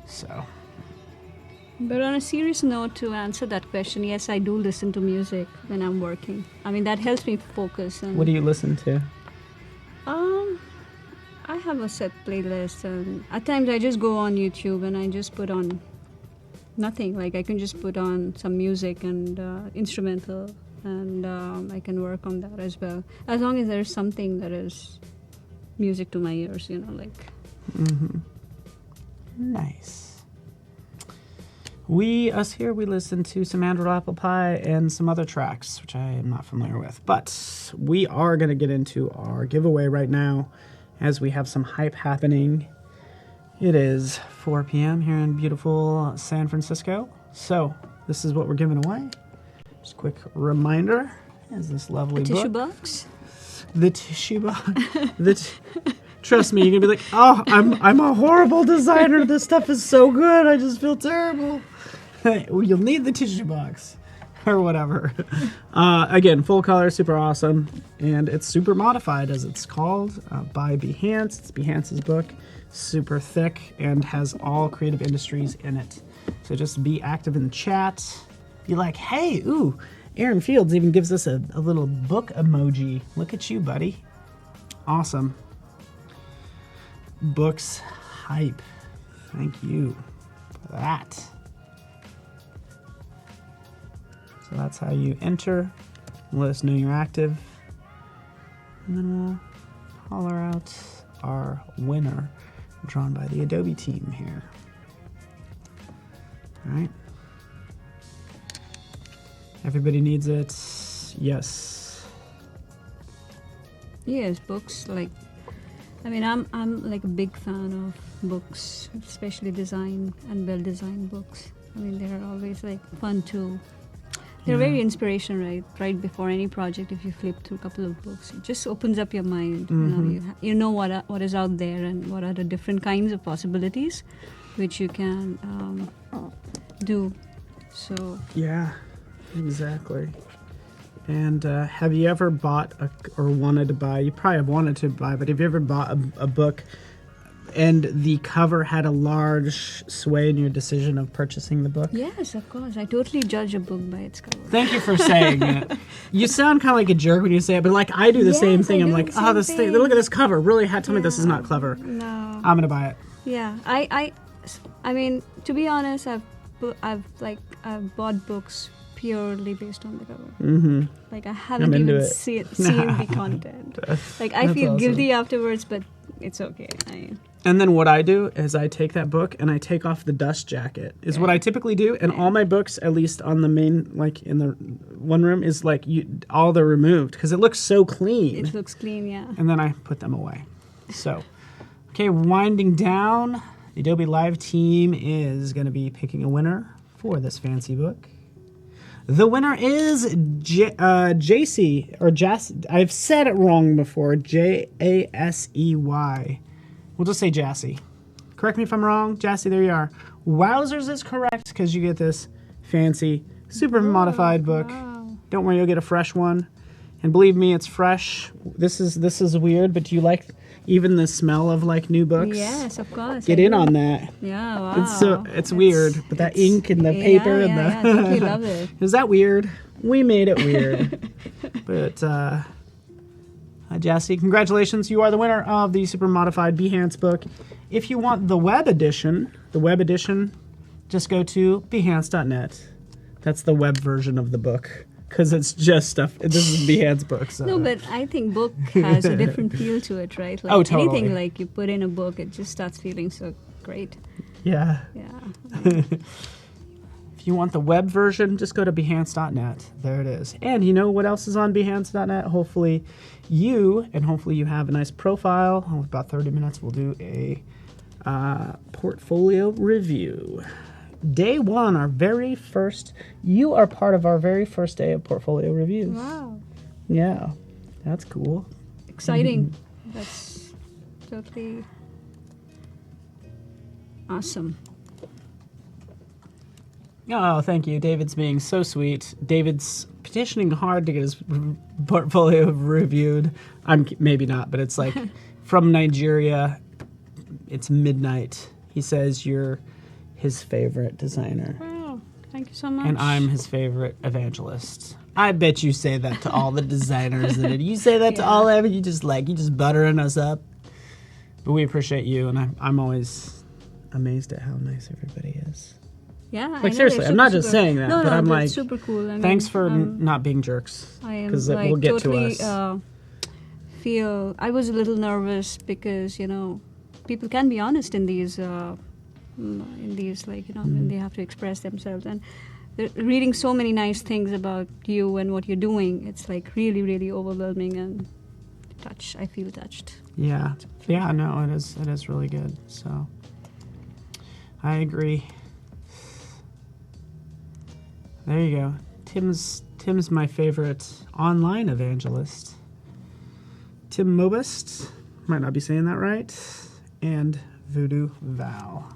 So. But on a serious note, to answer that question, yes, I do listen to music when I'm working. I mean, that helps me focus. And what do you listen to? I have a set playlist, and at times I just go on YouTube and I just put on nothing. Like I can just put on some music and instrumental, and I can work on that as well. As long as there's something that is music to my ears, you know, like. Mm-hmm. Nice. Us here, we listen to some Android Apple Pie and some other tracks, which I am not familiar with. But we are going to get into our giveaway right now, as we have some hype happening. It is 4 p.m. here in beautiful San Francisco. So this is what we're giving away. Just a quick reminder, is this lovely book. Tissue box? The tissue box. Trust me, you're going to be like, oh, I'm a horrible designer. This stuff is so good. I just feel terrible. Well, you'll need the tissue box or whatever. Again, full color, super awesome. And it's super modified, as it's called, by Behance. It's Behance's book. Super thick and has all creative industries in it. So just be active in the chat. Be like, hey, ooh, Aaron Fields even gives us a little book emoji. Look at you, buddy. Awesome. Books hype. Thank you for that. So that's how you enter. Let us know you're active. And then we'll holler out our winner. drawn by the Adobe team here. All right. Everybody needs it. Yes. Yes, books like. I mean, I'm like a big fan of books, especially design and well-designed books. I mean, they are always like fun too. They're very inspirational, right before any project. If you flip through a couple of books, it just opens up your mind. You know what is out there and what are the different kinds of possibilities which you can do. So yeah, exactly. And have you ever bought or wanted to buy? You probably have wanted to buy, but have you ever bought a book and the cover had a large sway in your decision of purchasing the book? Yes, of course. I totally judge a book by its cover. Thank you for saying it. You sound kind of like a jerk when you say it, but like I do the same thing. I'm like, oh, this thing. Look at this cover. Really, tell me this is not clever. No, I'm gonna buy it. Yeah, I mean, to be honest, I've bought books purely based on the cover. Mm-hmm. Like I haven't even seen the content. Like I feel awesome. guilty afterwards, but it's okay. And then what I do is I take that book and I take off the dust jacket. Is what I typically do. And all my books, at least on the main, like in the one room, is like all they're removed because it looks so clean. It looks clean, yeah. And then I put them away. So, okay, winding down. The Adobe Live team is going to be picking a winner for this fancy book. The winner is JC, or Jas. I've said it wrong before. Jasey. We'll just say Jassy. Correct me if I'm wrong. Jassy, there you are. Wowzers is correct because you get this fancy, super modified book. Wow. Don't worry, you'll get a fresh one. And believe me, it's fresh. This is weird, but do you like even the smell of like new books? Yes, of course. Get in on that. Yeah, wow. It's weird, but that ink and the paper and the. I totally love it. Is that weird? We made it weird. But Jassy, congratulations! You are the winner of the super modified Behance book. If you want the web edition, just go to behance.net. That's the web version of the book. Because it's just stuff. This is Behance book. So. No, but I think book has a different feel to it, right? Like totally. Anything like you put in a book, it just starts feeling so great. Yeah. Yeah. If you want the web version, just go to behance.net. There it is. And you know what else is on behance.net? Hopefully you have a nice profile. In about 30 minutes, we'll do a portfolio review. Day one, you are part of our very first day of portfolio reviews. Wow. Yeah, that's cool. Exciting. That's totally awesome. Oh, thank you. David's being so sweet. David's petitioning hard to get his portfolio reviewed. Maybe not, but it's like from Nigeria. It's midnight. He says you're his favorite designer. Wow, thank you so much. And I'm his favorite evangelist. I bet you say that to all the designers. You say that to all of it. You just buttering us up. But we appreciate you, and I'm always amazed at how nice everybody is. Yeah, like seriously, I'm not just saying that, but I'm like, super cool. Thanks for not being jerks. I am because like, it will get totally, to us. I was a little nervous because people can be honest in these when they have to express themselves, and they're reading so many nice things about you and what you're doing. It's like really, really overwhelming and I feel touched. Yeah, no, it is really good. So I agree. There you go. Tim's my favorite online evangelist. Tim Mobist, might not be saying that right, and Voodoo Val.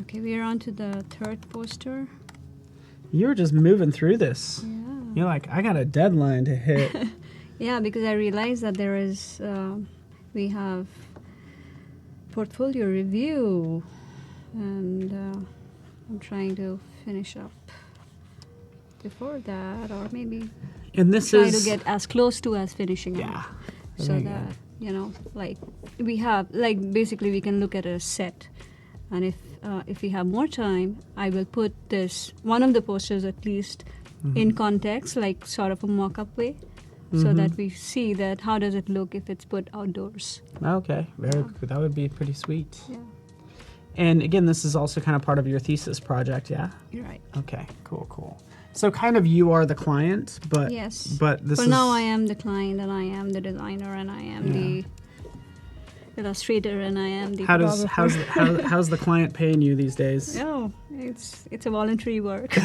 Okay, we are on to the third poster. You're just moving through this. Yeah. You're like, I got a deadline to hit. Yeah, because I realized that there is, we have portfolio review, and I'm trying to finish up before that, or maybe try to get as close to as finishing up. So that, we have, basically we can look at a set, and if we have more time, I will put one of the posters at least in context, like sort of a mock-up way, so that we see that how does it look if it's put outdoors. Okay, very good. That would be pretty sweet. Yeah, And again, this is also kind of part of your thesis project, yeah? you're right. Okay, cool. So kind of you are the client, but Yes. but this For is now, I am the client, and I am the designer, and I am the illustrator, and I am the photographer. how's the client paying you these days? Oh, it's a voluntary work.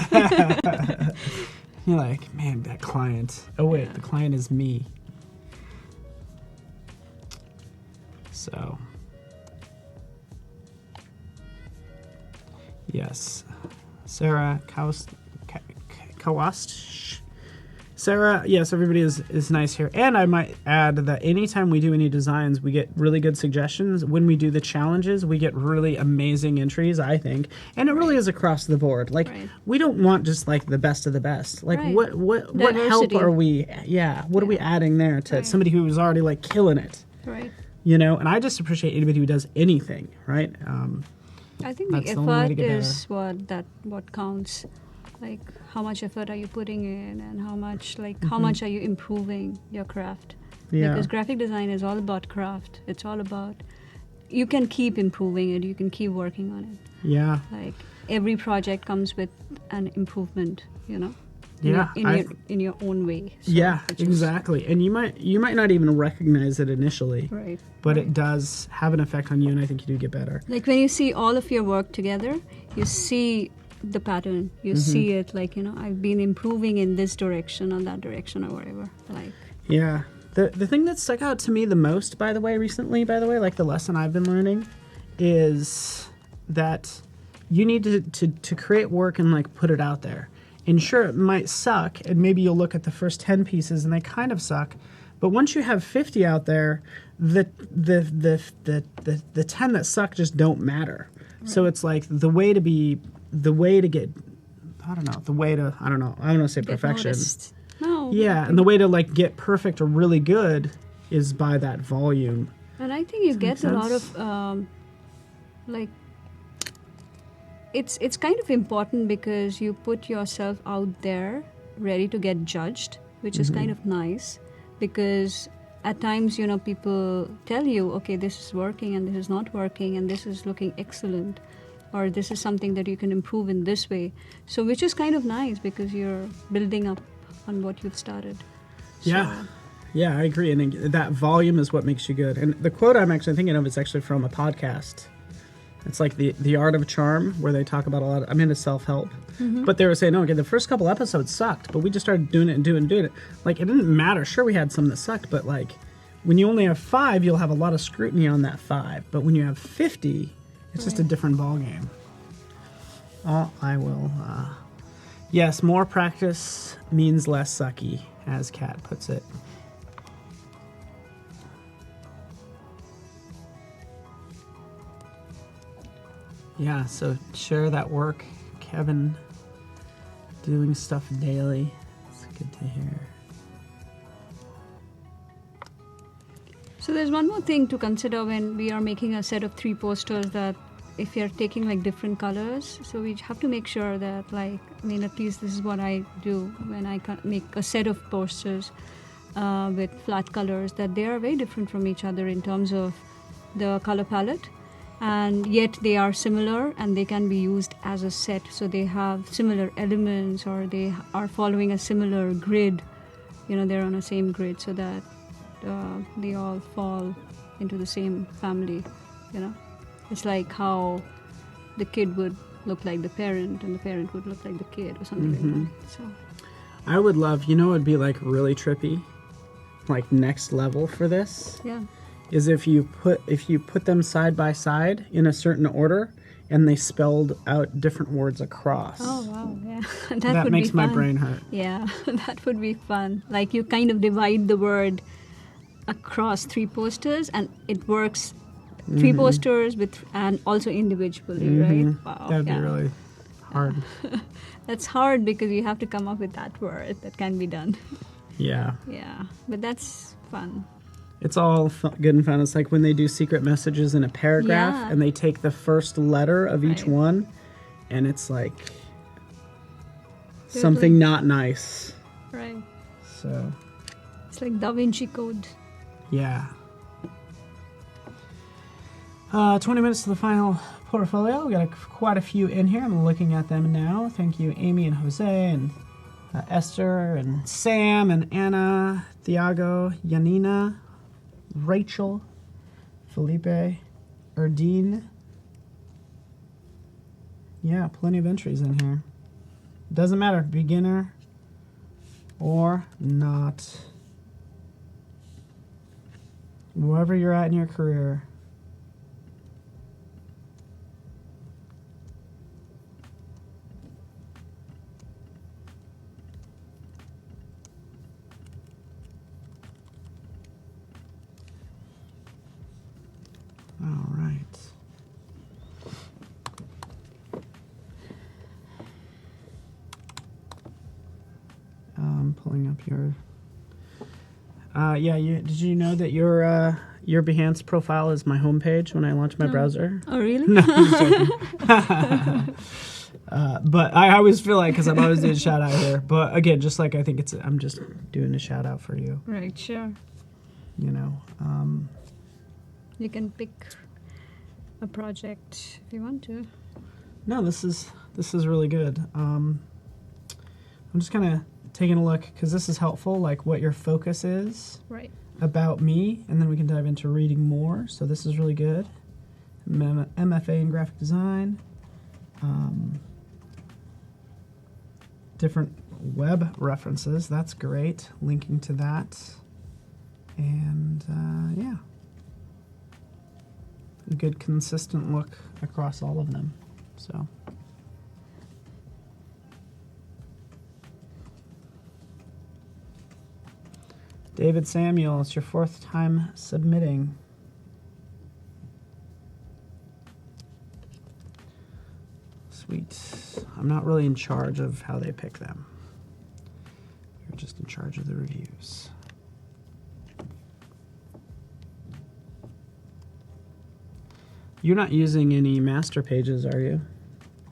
You're like, man, that client. Oh wait, the client is me. So yes, Sarah Kawast. Sarah, yes, everybody is nice here. And I might add that anytime we do any designs, we get really good suggestions. When we do the challenges, we get really amazing entries, I think. And it really is across the board. Like, we don't want just like the best of the best. Like, what help Diversity. are we, what are we adding there to somebody who is already like killing it? Right. You know, and I just appreciate anybody who does anything, right? I think That's the the only way to effort get is what counts. Like, how much effort are you putting in, and how much how much are you improving your craft? Yeah. Because graphic design is all about craft. It's all about, you can keep improving it. You can keep working on it. Yeah. Like, every project comes with an improvement, you know. Yeah, In your own way. So, yeah, which is- exactly. And you might not even recognize it initially, Right. but it does have an effect on you, and I think you do get better. Like, when you see all of your work together, you see the pattern. You see it, like, you know, I've been improving in this direction or that direction or whatever. Like, Yeah. The thing that stuck out to me the most, by the way, like the lesson I've been learning, is that you need to create work and like put it out there. And sure, it might suck, and maybe you'll look at the first 10 pieces and they kind of suck. But once you have 50 out there, the 10 that suck just don't matter. Right. So it's like the way to get, I don't want to say perfection. noticed. No. Yeah, and the way to like get perfect or really good is by that volume. And I think you get a lot sense? of like, it's kind of important because you put yourself out there ready to get judged, which is kind of nice, because at times, you know, people tell you, okay, this is working and this is not working and this is looking excellent, or this is something that you can improve in this way. So which is kind of nice because you're building up on what you've started. Yeah, I agree. And that volume is what makes you good. And the quote I'm actually thinking of is actually from a podcast. It's like the Art of Charm, where they talk about I'm into self-help. But they were saying, okay, the first couple episodes sucked, but we just started doing it and doing it. Like, it didn't matter. Sure, we had some that sucked, but like, when you only have 5, you'll have a lot of scrutiny on that 5. But when you have 50, it's just a different ballgame. Oh, I will. Yes, more practice means less sucky, as Kat puts it. Yeah, so share that work. Kevin doing stuff daily. It's good to hear. So there's one more thing to consider when we are making a set of 3 posters, that if you're taking like different colors, so we have to make sure that, like, I mean, at least this is what I do when I make a set of posters with flat colors, that they are very different from each other in terms of the color palette, and yet they are similar and they can be used as a set. So they have similar elements, or they are following a similar grid, you know, they're on the same grid, so that they all fall into the same family, you know. It's like how the kid would look like the parent and the parent would look like the kid, or something like that. So I would love, you know, it'd be like really trippy, like next level for this. yeah. Is if you put them side by side in a certain order and they spelled out different words across. Oh wow, yeah. That would makes be my fun. brain hurt. Yeah, that would be fun. Like, you kind of divide the word across 3 posters, and it works 3 posters with, and also individually, right? Wow. That'd be really hard. That's hard because you have to come up with that word that can be done. Yeah. Yeah, but that's fun. It's all good and fun. It's like when they do secret messages in a paragraph Yeah. and they take the first letter of each Right. one, and it's like There's something not nice. Right. So It's like Da Vinci Code. Yeah. 20 minutes to the final portfolio. We got quite a few in here. I'm looking at them now. Thank you, Amy and Jose and Esther and Sam and Anna, Thiago, Yanina, Rachel, Felipe, Erdine. Yeah, plenty of entries in here. Doesn't matter, beginner or not. Wherever you're at in your career. All right. Pulling up your. Did you know that your Behance profile is my homepage when I launch my browser? Oh, really? No, I'm just joking. But I always feel like, because I'm always doing a shout out here. But again, just like I think I'm just doing a shout out for you. Right, sure. You know. You can pick a project if you want to. No, this is really good. I'm just kind of taking a look because this is helpful, like what your focus is. Right. About me, and then we can dive into reading more. So this is really good. MFA in graphic design. Different web references. That's great. Linking to that. And yeah. A good consistent look across all of them. So. David Samuel, it's your 4th time submitting. Sweet. I'm not really in charge of how they pick them. You're just in charge of the reviews. You're not using any master pages, are you?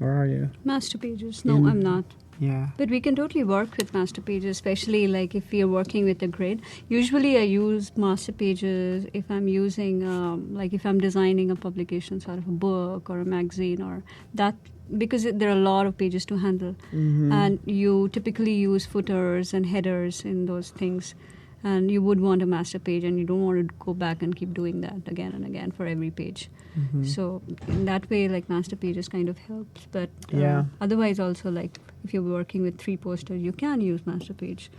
Or are you? Master pages? No, I'm not. Yeah. But we can totally work with master pages, especially like if we are working with a grid. Usually I use master pages if I'm using, like if I'm designing a publication, sort of a book or a magazine or that, because there are a lot of pages to handle. Mm-hmm. And you typically use footers and headers in those things. And you would want a master page, and you don't want to go back and keep doing that again and again for every page. Mm-hmm. So in that way, like master pages kind of helps. But Yeah. Otherwise, also like if you're working with 3 posters, you can use master page,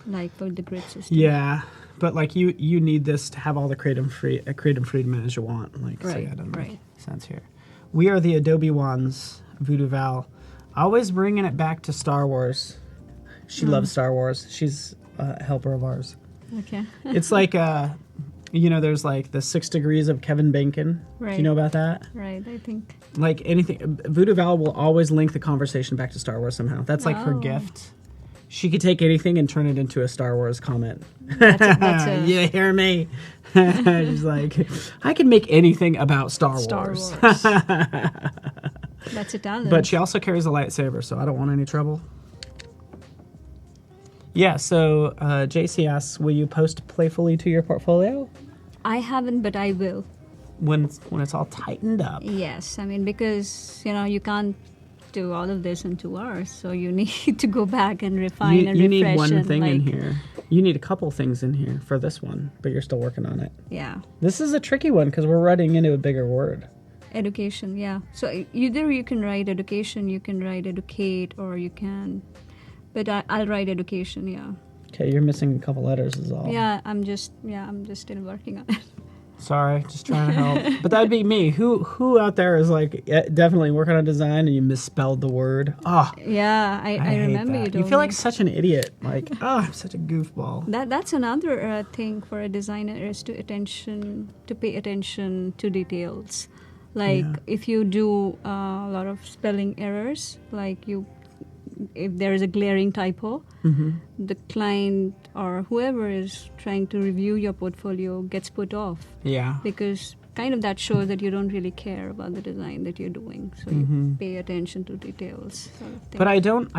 like for the grid system. Yeah, but like you need this to have all the creative freedom as you want. Like, so yeah, it doesn't make sense here. We are the Adobe ones. Voodoo Val, always bringing it back to Star Wars. She loves Star Wars. She's a helper of ours. Okay. It's like there's like the 6 degrees of Kevin Bacon. Right. Do you know about that? Right, I think. Like anything, Voodoo Val will always link the conversation back to Star Wars somehow. That's like her gift. She could take anything and turn it into a Star Wars comment. That's You hear me? She's like, I can make anything about Star Wars. That's a talent. But she also carries a lightsaber, so I don't want any trouble. Yeah, so JC asks, will you post Playfully to your portfolio? I haven't, but I will. When it's all tightened up. Yes, I mean, because, you can't do all of this in 2 hours, so you need to go back and refine and you refresh. need one and thing in here. You need a couple things in here for this one, but you're still working on it. Yeah. This is a tricky one because we're writing into a bigger word. Education, yeah. So either you can write education, you can write educate, or you can... But I'll write education, yeah. Okay, you're missing a couple letters is all. Yeah, I'm just still working on it. Sorry, just trying to help. But that'd be me. Who out there is like definitely working on design and you misspelled the word? Oh. Yeah, I remember you told You feel me. like such an idiot. Like, I'm such a goofball. That's another thing for a designer is to pay attention to details. Like if you do a lot of spelling errors, like if there is a glaring typo, the client or whoever is trying to review your portfolio gets put off. Yeah. Because kind of that shows that you don't really care about the design that you're doing. So you pay attention to details. Sort of thing. But I don't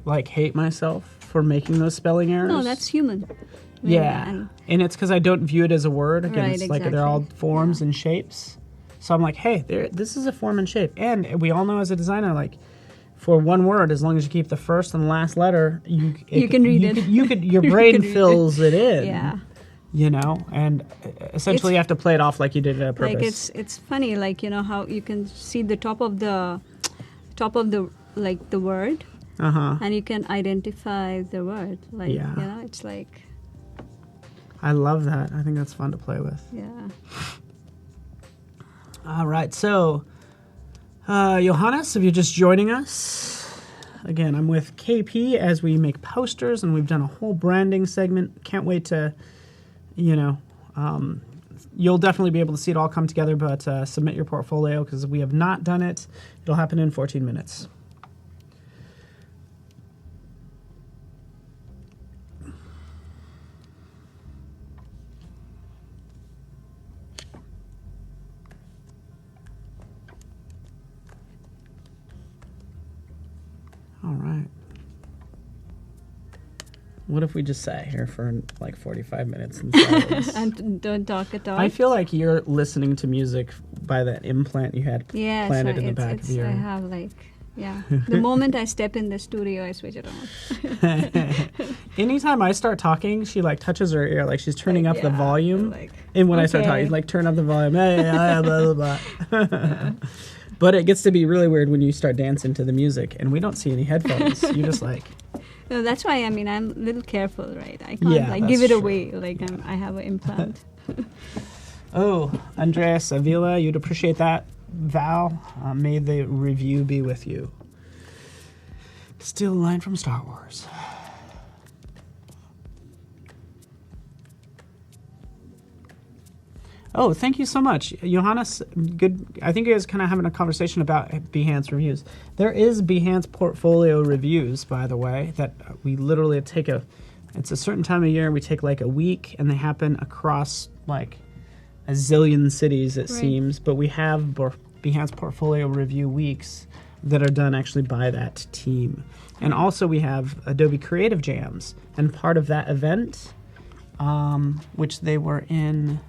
like hate myself for making those spelling errors. No, that's human. Yeah, and it's because I don't view it as a word. Again, Right, it's like they're all forms and shapes. So I'm like, hey, this is a form and shape. And we all know as a designer, like, for one word, as long as you keep the first and last letter, you can read it. Your brain fills it in. Yeah. You know, and essentially you have to play it off like you did it on purpose. Like it's funny, like, you know, how you can see the top of the like the word, and you can identify the word. Like, you know, it's like. I love that. I think that's fun to play with. Yeah. All right, so Johannes, if you're just joining us, again, I'm with KP as we make posters, and we've done a whole branding segment. Can't wait to, you know, you'll definitely be able to see it all come together, but submit your portfolio because we have not done it. It'll happen in 14 minutes. All right. What if we just sat here for like 45 minutes in silence? And don't talk at all. I feel like you're listening to music by that implant you had planted in the back of your... I have like, the moment I step in the studio, I switch it on. Anytime I start talking, she like touches her ear, like she's turning up the volume. Like, and when I start talking, like turn up the volume. Hey, blah, blah, blah. But it gets to be really weird when you start dancing to the music, and we don't see any headphones. You're just like... No, that's why, I mean, I'm a little careful, right? I can't give it away like I have an implant. Oh, Andreas Avila, you'd appreciate that. Val, may the review be with you. Steal a line from Star Wars. Oh, thank you so much, Johannes. Good. I think you guys kind of having a conversation about Behance reviews. There is Behance portfolio reviews, by the way, that we literally take it's a certain time of year. We take like a week, and they happen across like a zillion cities, it seems. But we have Behance portfolio review weeks that are done actually by that team. And also we have Adobe Creative Jams, and part of that event, which they were in.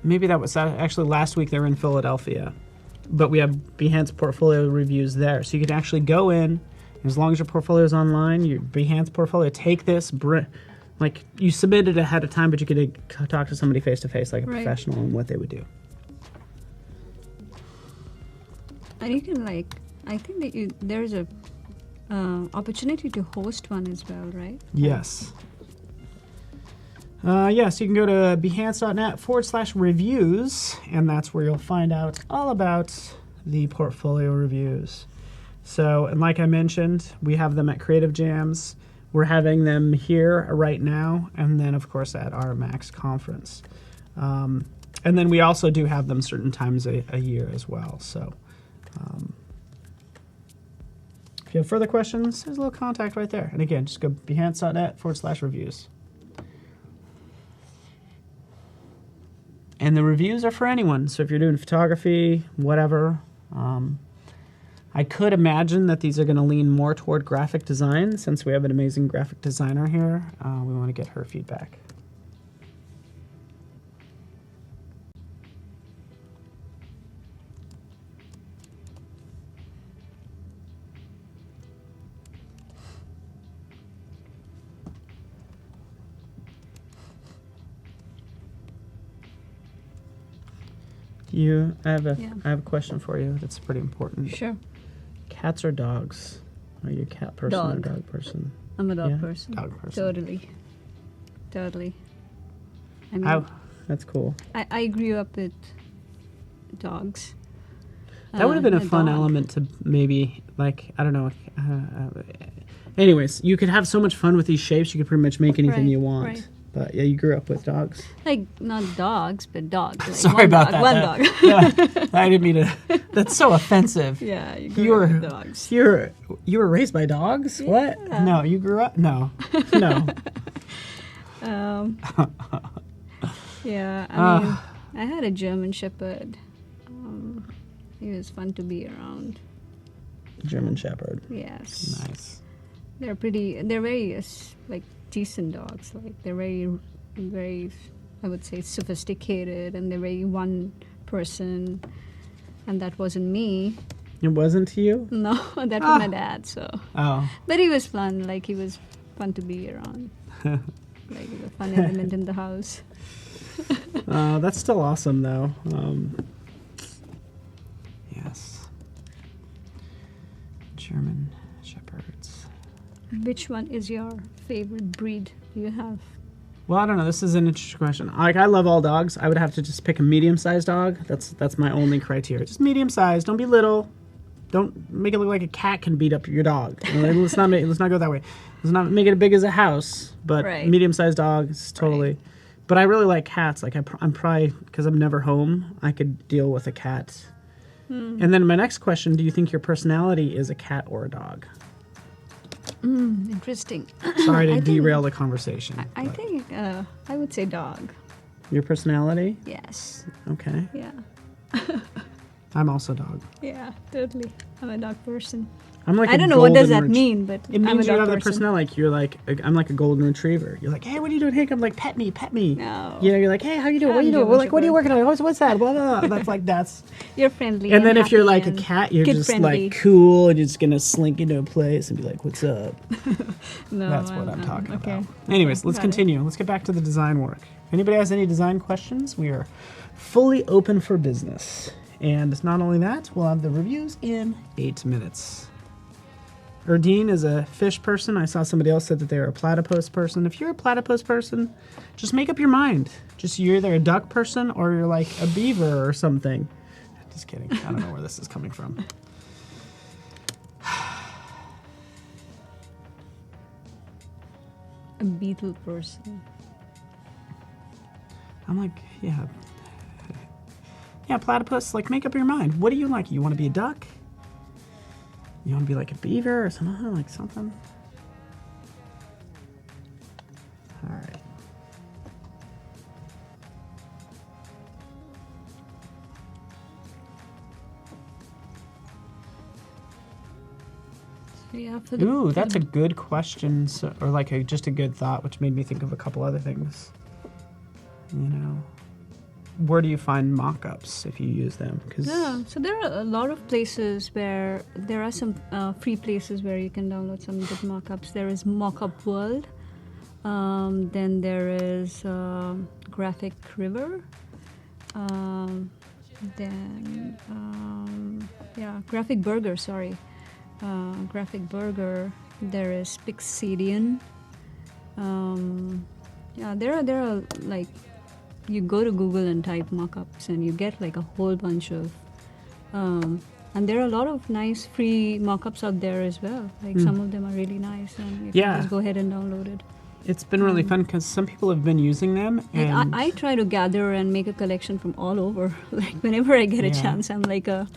Maybe that was actually last week. They were in Philadelphia, but we have Behance portfolio reviews there. So you can actually go in, as long as your portfolio is online, your Behance portfolio, take this, like you submit it ahead of time, but you could talk to somebody face to face, like a professional, and what they would do. And you can I think that there's a opportunity to host one as well, right? Yes. Yes, you can go to behance.net/reviews, and that's where you'll find out all about the portfolio reviews. So, and like I mentioned, we have them at Creative Jams. We're having them here right now, and then, of course, at our Max conference. And then we also do have them certain times a year as well. So, if you have further questions, there's a little contact right there. And again, just go behance.net/reviews. And the reviews are for anyone. So if you're doing photography, whatever, I could imagine that these are going to lean more toward graphic design. Since we have an amazing graphic designer here, we want to get her feedback. I have a question for you that's pretty important. Sure. Cats or dogs? Are you a cat person or a dog person? I'm a dog person. Dog person. Totally. I mean, that's cool. I grew up with dogs. That would have been a fun element to maybe, like, I don't know. Anyways, you could have so much fun with these shapes. You could pretty much make anything you want. Right. But yeah, you grew up with dogs. Like, not dogs, but dogs. Like Sorry about that. One dog. Yeah, I didn't mean to. That's so offensive. Yeah, you grew up with dogs. You were raised by dogs? Yeah. What? No, you grew up? No. Yeah, I mean, I had a German Shepherd. He was fun to be around. German Shepherd. Yes. Nice. They're very like decent dogs. Like they're very, I would say, sophisticated, and they're very one person. And that wasn't me. It wasn't you? No, that was my dad. So. Oh. But he was fun. Like he was fun to be around. Like a fun element in the house. That's still awesome, though. Yes. German Shepherds. Which one is your favorite breed you have? Well, I don't know. This is an interesting question. Like, I love all dogs. I would have to just pick a medium-sized dog. That's my only criteria. Just medium-sized. Don't be little. Don't make it look like a cat can beat up your dog. You know, let's not go that way. Let's not make it as big as a house. But Right. medium-sized dog is totally. Right. But I really like cats. Like I'm probably, because I'm never home, I could deal with a cat. And then my next question: do you think your personality is a cat or a dog? Interesting. Sorry to I think- derail the conversation. I but think I would say dog. your personality. Yes. Okay. Yeah. I'm also dog. Yeah. Totally. I'm a dog person. I'm like I a don't know what does that golden mean, but It I'm a means you dog have the person. personality. Like I'm like a golden retriever. You're like, hey, what are you doing? Hey, I'm like, pet me. No. You know, you're like, hey, how you doing? What are I'm you doing? German We're like, what are you Shepherd. working on? What's that? Blah, blah, blah. That's. You're friendly. And then if you're happy like a and cat, you're just kid-friendly. like cool and you're just gonna slink into a place and be like, what's up? No, That's what I'm talking okay. about. Anyways, let's Got it. continue. Let's get back to the design work. If anybody has any design questions, we are fully open for business. And not only that, we'll have the reviews in 8 minutes. Erdine is a fish person. I saw somebody else said that they were a platypus person. If you're a platypus person, just make up your mind. Just you're either a duck person or you're like a beaver or something. Just kidding. I don't know where this is coming from. A beetle person. I'm like, yeah. Yeah, platypus, like make up your mind. What do you like? You want to be a duck? You want to be like a beaver or something? Like something? All right. Yeah, for the, Ooh, that's a good question, or like just a good thought, which made me think of a couple other things. You know, where do you find mock-ups if you use them? 'Cause Yeah, so there are a lot of places where there are some free places where you can download some good mockups. There is Mockup World, then there is Graphic River, Graphic Burger. Sorry, Graphic Burger. There is Pixidian. There are like. You go to Google and type mockups and you get like a whole bunch of and there are a lot of nice free mockups out there as well. Like some of them are really nice and you can just go ahead and download it. It's been really fun because some people have been using them. And Like I try to gather and make a collection from all over. Like whenever I get a chance, I'm like a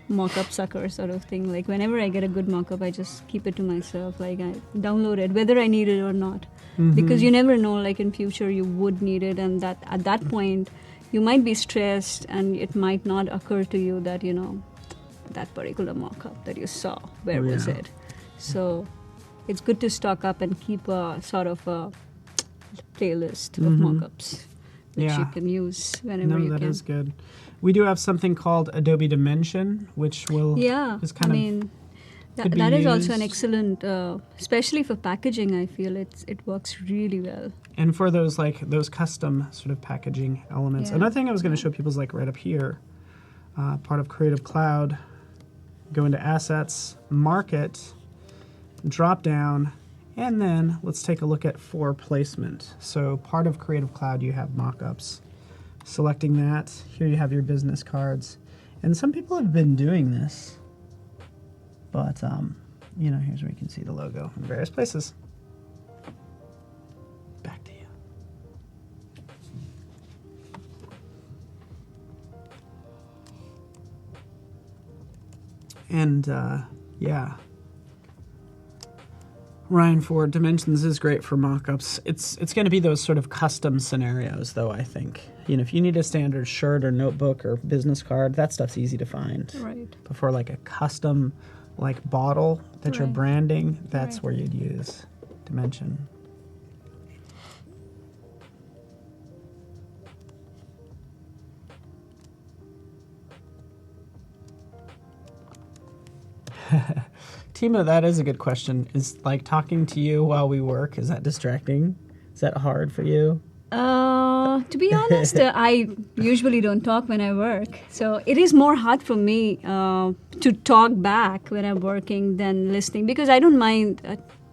mock-up sucker sort of thing. Like whenever I get a good mock-up, I just keep it to myself. Like I download it, whether I need it or not. Because you never know, like in future you would need it, and that at that point you might be stressed and it might not occur to you that, you know, that particular mock-up that you saw, where was it? So it's good to stock up and keep a sort of a playlist of mock-ups which you can use whenever you can. That is good. We do have something called Adobe Dimension, which will is kind of could be that is also an used. excellent, especially for packaging. I feel it works really well. And for those custom sort of packaging elements. Yeah. Another thing I was going to show people is like right up here, part of Creative Cloud. Go into Assets, Market, drop down, and then let's take a look at for placement. So part of Creative Cloud, you have mockups. Selecting that, here you have your business cards. And some people have been doing this, but you know, here's where you can see the logo in various places. Back to you. And yeah. Ryan Ford, Dimensions is great for mock-ups. It's going to be those sort of custom scenarios, though, I think. If you need a standard shirt or notebook or business card, that stuff's easy to find. Right. But for like a custom bottle that you're Right. branding, that's Right. where you'd use Dimension. Timo, that is a good question. Is talking to you while we work, is that distracting? Is that hard for you? To be honest, I usually don't talk when I work. So it is more hard for me to talk back when I'm working than listening, because I don't mind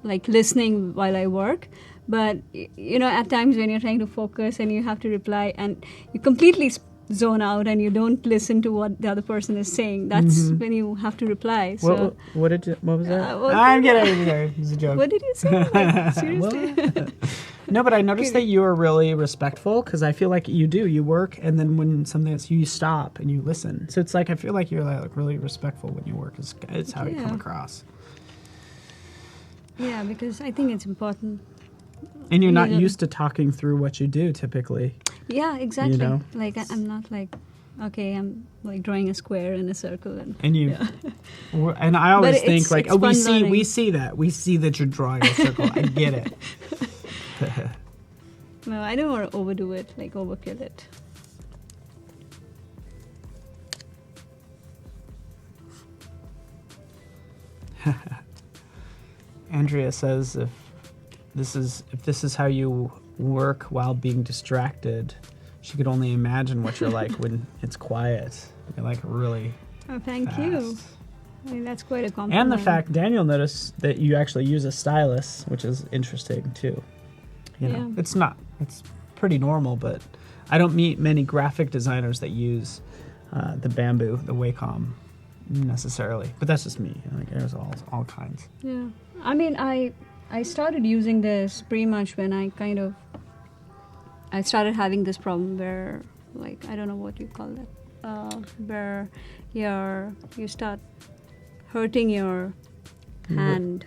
listening while I work. But, at times when you're trying to focus and you have to reply and you completely zone out and you don't listen to what the other person is saying, that's when you have to reply. So What was that? what I'm did getting there. It was a joke. what did you say? Seriously? No, but I noticed that you are really respectful, because I feel like you do. You work, and then when something else, you stop and you listen. So it's I feel like you're really respectful when you work. It's how you come Yeah. across. Yeah, because I think it's important. And you're not Yeah. used to talking through what you do typically. Yeah, exactly. know? I'm not okay, I'm drawing a square in a circle And you, and I always But think it's we fun see learning. we see that you're drawing a circle. I get it. No, I don't want to overdo it, overkill it. Andrea says if this is how you work while being distracted, she could only imagine what you're like when it's quiet. You're really Oh, thank fast. you. I mean, that's quite a compliment. And the fact Daniel noticed that you actually use a stylus, which is interesting too. Yeah. It's pretty normal, but I don't meet many graphic designers that use the Bamboo, the Wacom, necessarily. But that's just me. There's all kinds. Yeah. I mean, I started using this pretty much when I started having this problem where, I don't know what you call it, where you start hurting your hand.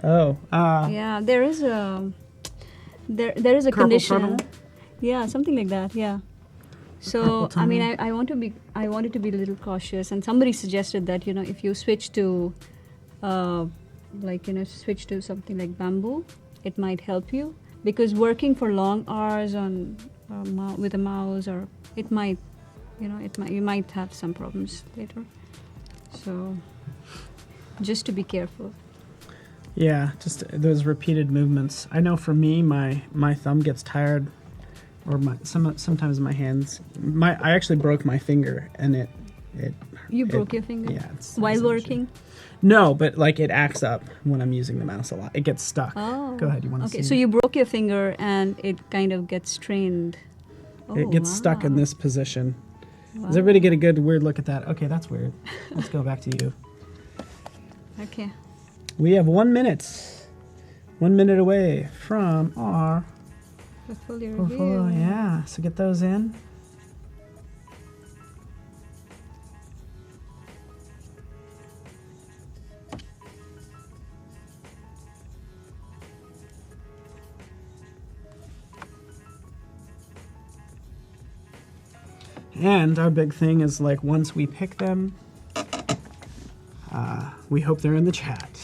Oh. Yeah, there is a Carpal condition. tunnel? Yeah, something like that. Yeah. So I mean, I wanted to be a little cautious, and somebody suggested that if you switch to, switch to something like Bamboo, it might help you, because working for long hours on with a mouse, or it might, you might have some problems later. So just to be careful. Yeah, just those repeated movements. I know for me, my thumb gets tired, or sometimes my hands. I actually broke my finger, and it. You broke your finger? Yeah. While it's an working? issue. No, but it acts up when I'm using the mouse a lot. It gets stuck. Oh. Go ahead. You want to see? Okay, so you broke your finger and it kind of gets strained. It gets stuck in this position. Does everybody get a good weird look at that? Okay, that's weird. Let's go back to you. Okay. We have 1 minute. 1 minute away from our Portfolio portfolio. review. Yeah, so get those in. And our big thing is once we pick them, we hope they're in the chat.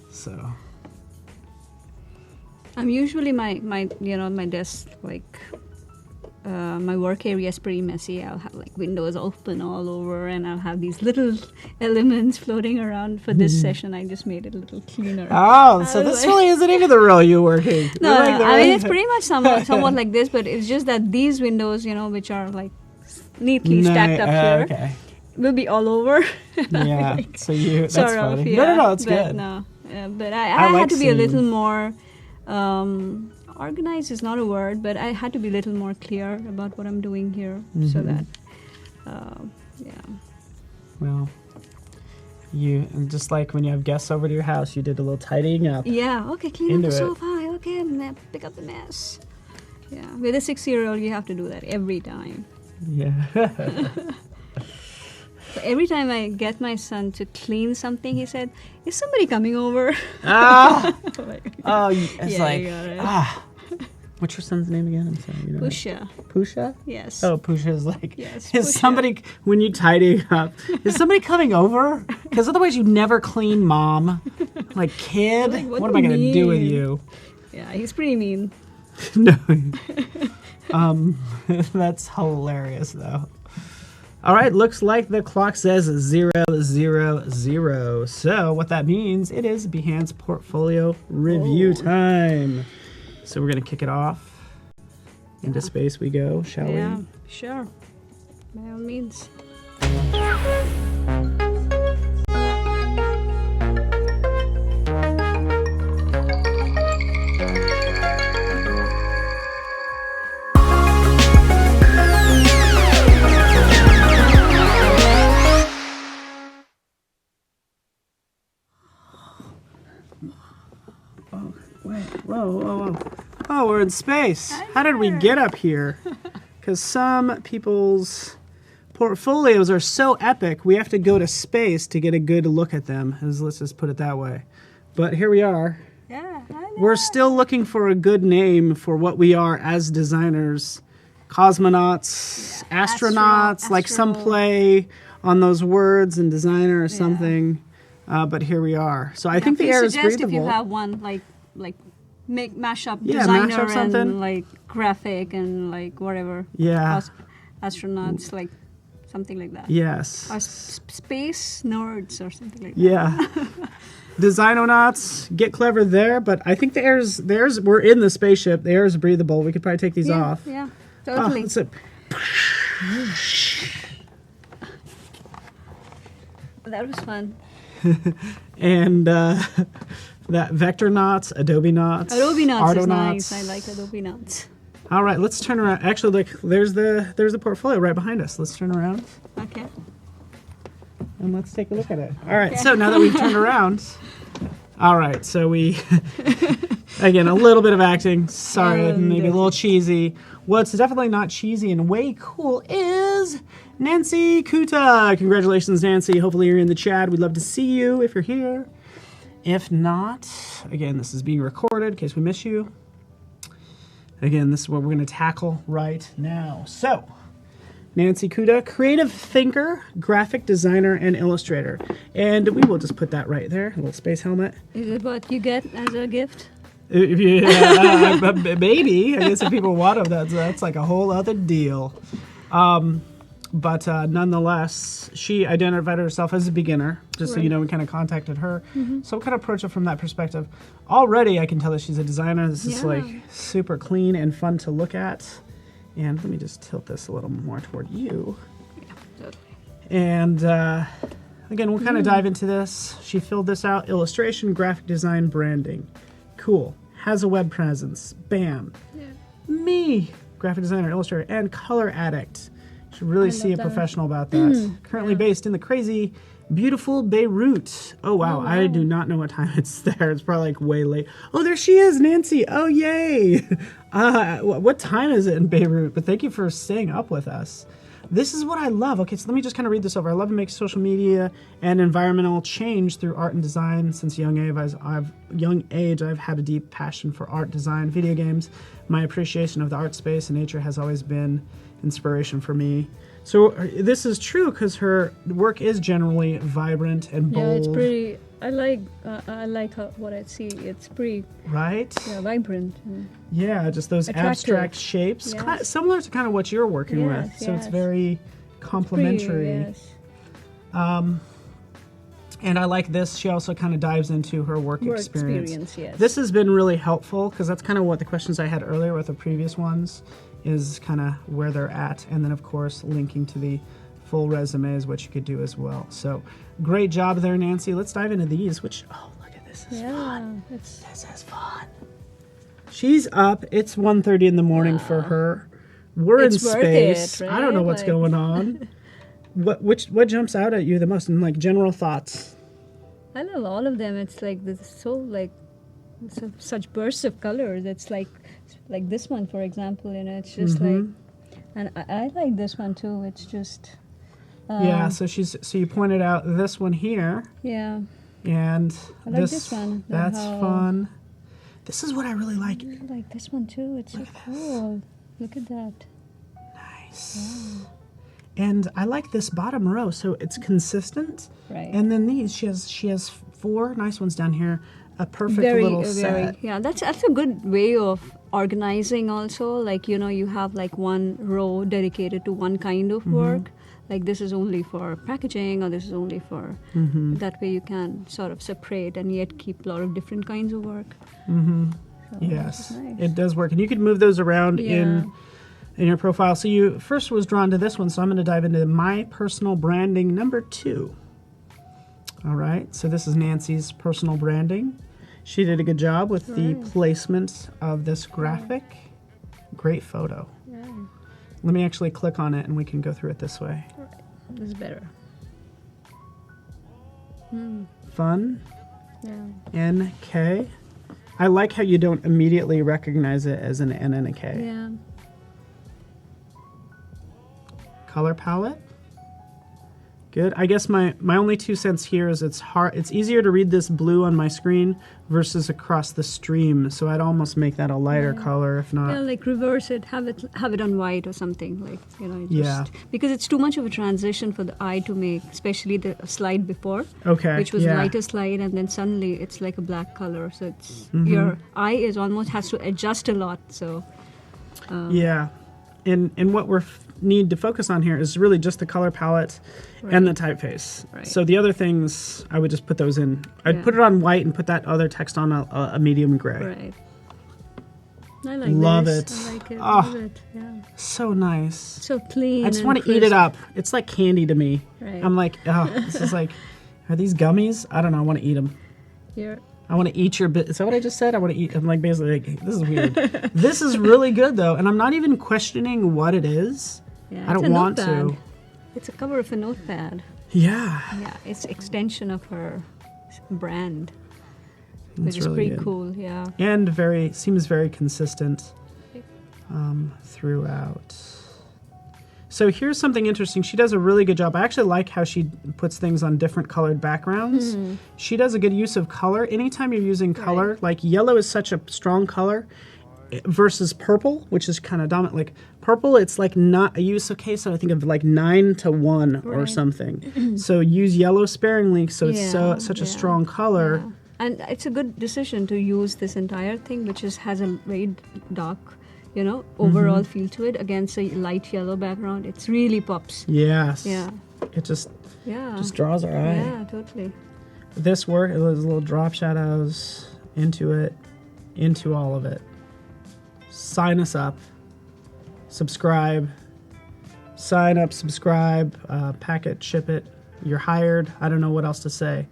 So I'm usually my desk, my work area is pretty messy. I'll have windows open all over, and I'll have these little elements floating around. For this session, I just made it a little cleaner. Oh, so this really isn't even the real you working. No, You're I mean, it's pretty much somewhat like this, but it's just that these windows, which are neatly stacked up here, Okay. will be all over. Yeah. So that's Sort of, funny. yeah. No, it's but good. No, but I like had to be a little seeing- more organized. Is not a word, but I had to be a little more clear about what I'm doing here, so that, yeah. Well, and just like when you have guests over to your house, you did a little tidying up. Yeah. Okay. Clean Into up the it. sofa. Okay. Pick up the mess. Yeah. With a 6-year-old, you have to do that every time. Yeah. Every time I get my son to clean something, he said, "Is somebody coming over?" Ah! Like, Oh, it's yeah, like, you got it. What's your son's name again? I'm sorry. You know. Pusha. Pusha? Yes. Oh, Pusha is like, Yes, is Pusha. somebody, when you tidy up, is somebody coming over? Because otherwise you never clean, Mom. Like, kid, Like, what what am I do going you to do with mean? you? Yeah, he's pretty mean. No. That's hilarious, though. All right, looks like the clock says 000. So what that means, it is Behance portfolio review time. So we're going to kick it off. Into space we go, shall Yeah, we? sure. By all means. Whoa. Oh, we're in space. How did we get up here? Because some people's portfolios are so epic, we have to go to space to get a good look at them. Let's just put it that way. But here we are. Yeah, I know. We're still looking for a good name for what we are as designers. Cosmonauts, astronauts, like some astro- play on those words and designer or something. But here we are. So I think the air is suggest breathable. if you have one, like mash up Yeah, designer mash up something. and like graphic and like whatever. Yeah. Astronauts, like something like that. Yes. Or space nerds or something like that. Yeah. Designonauts, get clever there, but I think the air's we're in the spaceship. The air is breathable. We could probably take these off. Yeah, Oh, totally. that's it. That was fun. And that vector knots, Adobe knots. Adobe Knots is Ardonauts. nice. I like Adobe Knots. All right, let's turn around. Actually, look, there's the portfolio right behind us. Let's turn around Okay. and let's take a look at it. All right, so now that we've turned around, all right, so we, again, a little bit of acting. Sorry, maybe a little cheesy. What's definitely not cheesy and way cool is Nancy Kuta. Congratulations, Nancy. Hopefully you're in the chat. We'd love to see you if you're here. If not, again, this is being recorded in case we miss you. Again, this is what we're going to tackle right now. So, Nancy Kuta, creative thinker, graphic designer, and illustrator. And we will just put that right there, a little space helmet. Is it what you get as a gift? If you, maybe, I guess if people want them, that's like a whole other deal. But nonetheless, she identified herself as a beginner, just so you know, we kind of contacted her. So we'll kind of approach it from that perspective. Already, I can tell that she's a designer. This is like super clean and fun to look at. And let me just tilt this a little more toward you. Yeah, totally. And again, we'll kind of dive into this. She filled this out. Illustration, graphic design, branding. Cool. Has a web presence. Bam. Yeah. Me, graphic designer, illustrator, and color addict. Should really see a that. professional about that. Currently based in the crazy, beautiful Beirut. Oh, wow. I do not know what time it's there. It's probably like way late. Oh, there she is, Nancy. Oh, yay. What time is it in Beirut? But thank you for staying up with us. This is what I love. Okay, so let me just kind of read this over. I love to make social media and environmental change through art and design. Since young age, I've had a deep passion for art, design, video games. My appreciation of the art space and nature has always been inspiration for me. So this is true because her work is generally vibrant and bold. Yeah, it's pretty. I like what I see. It's pretty right? vibrant. Yeah, just those Attractive. abstract shapes, Yes. similar to kind of what you're working Yes, with. So it's yes. very complementary. Yes. And I like this. She also kind of dives into her work Work experience. experience, yes. This has been really helpful because that's kind of what the questions I had earlier with the previous ones is kind of where they're at. And then, of course, linking to the full resume is what you could do as well. So great job there, Nancy. Let's dive into these, which, oh, look at this. This is fun. This is fun. She's up. It's 1:30 in the morning for her. We're It's in worth space. it, I don't know right? what's Like- going on. What jumps out at you the most? And like general thoughts. I love all of them. It's like such bursts of colors. It's like this one, for example. It's just like, and I like this one too. It's just Yeah, so you pointed out this one here, Yeah. and I like this one. That's How- fun. This is what I really like. I like this one too. It's so cool. Look at that. Nice. And I like this bottom row, so it's consistent. Right. And then these, she has 4 nice ones down here. A perfect little set. Yeah, that's a good way of organizing also. Like, you know, you have like one row dedicated to one kind of work. Like this is only for packaging, or this is only for that way you can sort of separate and yet keep a lot of different kinds of work. So Yes, nice. it does work. And you could move those around in your profile. So you first was drawn to this one, so I'm going to dive into my personal branding number 2. All right, so this is Nancy's personal branding. She did a good job with the placement of this graphic. Great photo. Yeah, Let me actually click on it and we can go through it this way. this is better. Fun. Yeah. NK. I like how you don't immediately recognize it as an N and a K. Yeah. Color palette. Good. I guess my only 2 cents here is it's easier to read this blue on my screen versus across the stream, so I'd almost make that a lighter color, if not. Yeah, like reverse it, have it on white or something, like, you know, Yeah. because it's too much of a transition for the eye to make, especially the slide before, Okay. which was yeah. a lighter slide, and then suddenly it's like a black color, so it's your eye is almost has to adjust a lot. So Yeah. And what we need to focus on here is really just the color palette and the typeface. Right. So the other things, I would just put those in. I'd Yeah. put it on white and put that other text on a medium gray. right. I like Love this. it. I like it. Oh. Love it. Yeah. So nice. So clean. I just and want to eat it crisp. up. It's like candy to me. Right. I'm like, oh, this is like, are these gummies? I don't know. I want to eat them. Here. I want to eat your bit. Is that what I just said? I want to eat. I'm like basically like, this is weird. This is really good though, and I'm not even questioning what it is. Yeah, I it's don't a want notepad. to. It's a cover of a notepad. Yeah, Yeah, it's extension of her brand, that's which is really pretty good. cool. Yeah. And seems very consistent throughout. So here's something interesting. She does a really good job. I actually like how she puts things on different colored backgrounds. She does a good use of color. Anytime you're using color, like yellow is such a strong color versus purple, which is kind of dominant. Like purple, it's like not a use of case. So I think of like 9 to 1 or Right. something. So use yellow sparingly. So it's Yeah, such a yeah, strong color. Yeah. And it's a good decision to use this entire thing, which has a very dark, you know, overall feel to it against a light yellow background. It's really pops. Yes. Yeah. It just Yeah. draws our eye. Yeah, totally. This work, those little drop shadows into it, into all of it. Sign us up, subscribe, sign up, subscribe, pack it, ship it. You're hired. I don't know what else to say.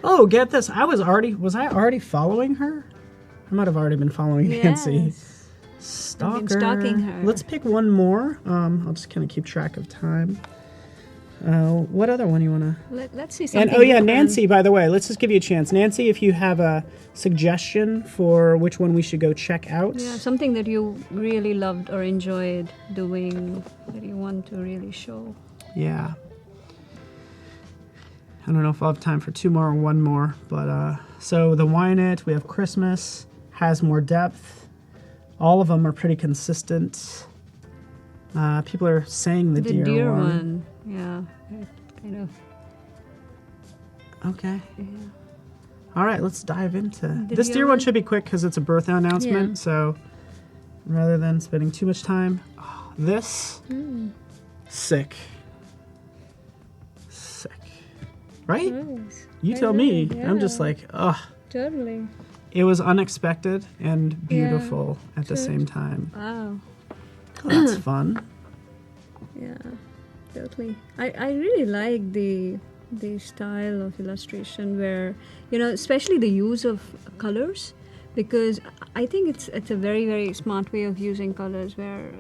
Oh, get this. Was I already following her? I might have already been following Nancy. Yes. Stalker. I've been stalking her. Let's pick one more. I'll just kind of keep track of time. What other one you want to? Let's see something. And oh yeah, different. Nancy, by the way, let's just give you a chance. Nancy, if you have a suggestion for which one we should go check out. Yeah, something that you really loved or enjoyed doing that you want to really show. Yeah. I don't know if I'll have time for 2 more or 1 more, but so the Wine It, we have Christmas, has more depth. All of them are pretty consistent. People are saying the deer one. Yeah, it kind of. Okay. Yeah. All right, let's dive into The this deer deer one. one? Should be quick because it's a birth announcement. Yeah. So rather than spending too much time, this sick, right? Nice. You I tell know, me. I'm just yeah. like, ugh. Totally. It was unexpected and Yeah, beautiful at the true. same time. Wow. That's fun. Yeah, totally. I really like the style of illustration where, you know, especially the use of colors, because I think it's a very, very smart way of using colors where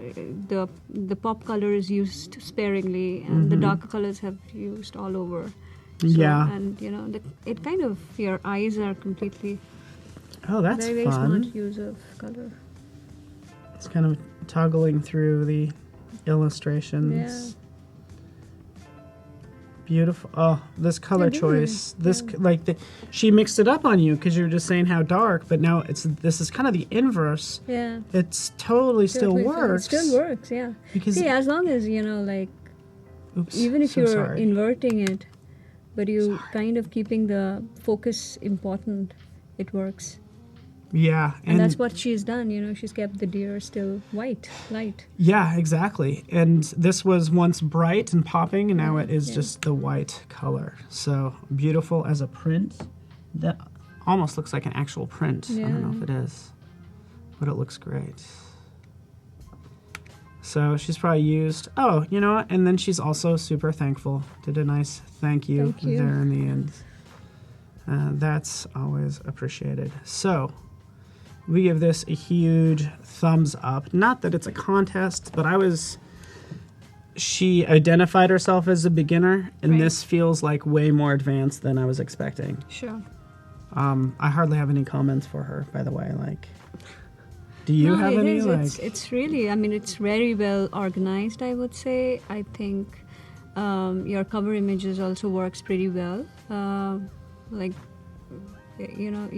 the pop color is used sparingly and the darker colors have used all over. So, Yeah. And, you know, it kind of, your eyes are completely Oh, that's very, very fun. smart use of color. It's kind of toggling through the illustrations. Beautiful. Oh, this color Yeah, this choice. is- She mixed it up on you because you were just saying how dark, but now this is kind of the inverse. Yeah. It's totally still Totally, works. It still works, yeah. Because See, as long as, you know, like, oops, even if so you're sorry. inverting it, but you kind of keeping the focus important, it works. Yeah, And that's what she's done, you know, she's kept the deer still white, light. yeah, exactly. And this was once bright and popping, and now it is Yeah. just the white color. So beautiful as a print. That almost looks like an actual print. I don't know Yeah. if it is, but it looks great. So she's probably used, oh, you know what? And then she's also super thankful. Did a nice thank you, Thank you. there in the end. That's always appreciated. So we give this a huge thumbs up. Not that it's a contest, but she identified herself as a beginner, and Right. this feels like way more advanced than I was expecting. Sure. I hardly have any comments for her, by the way. Like, do you have it any? is. Like, It's really, I mean, it's very well organized, I would say. I think your cover images also works pretty well. Like, you know,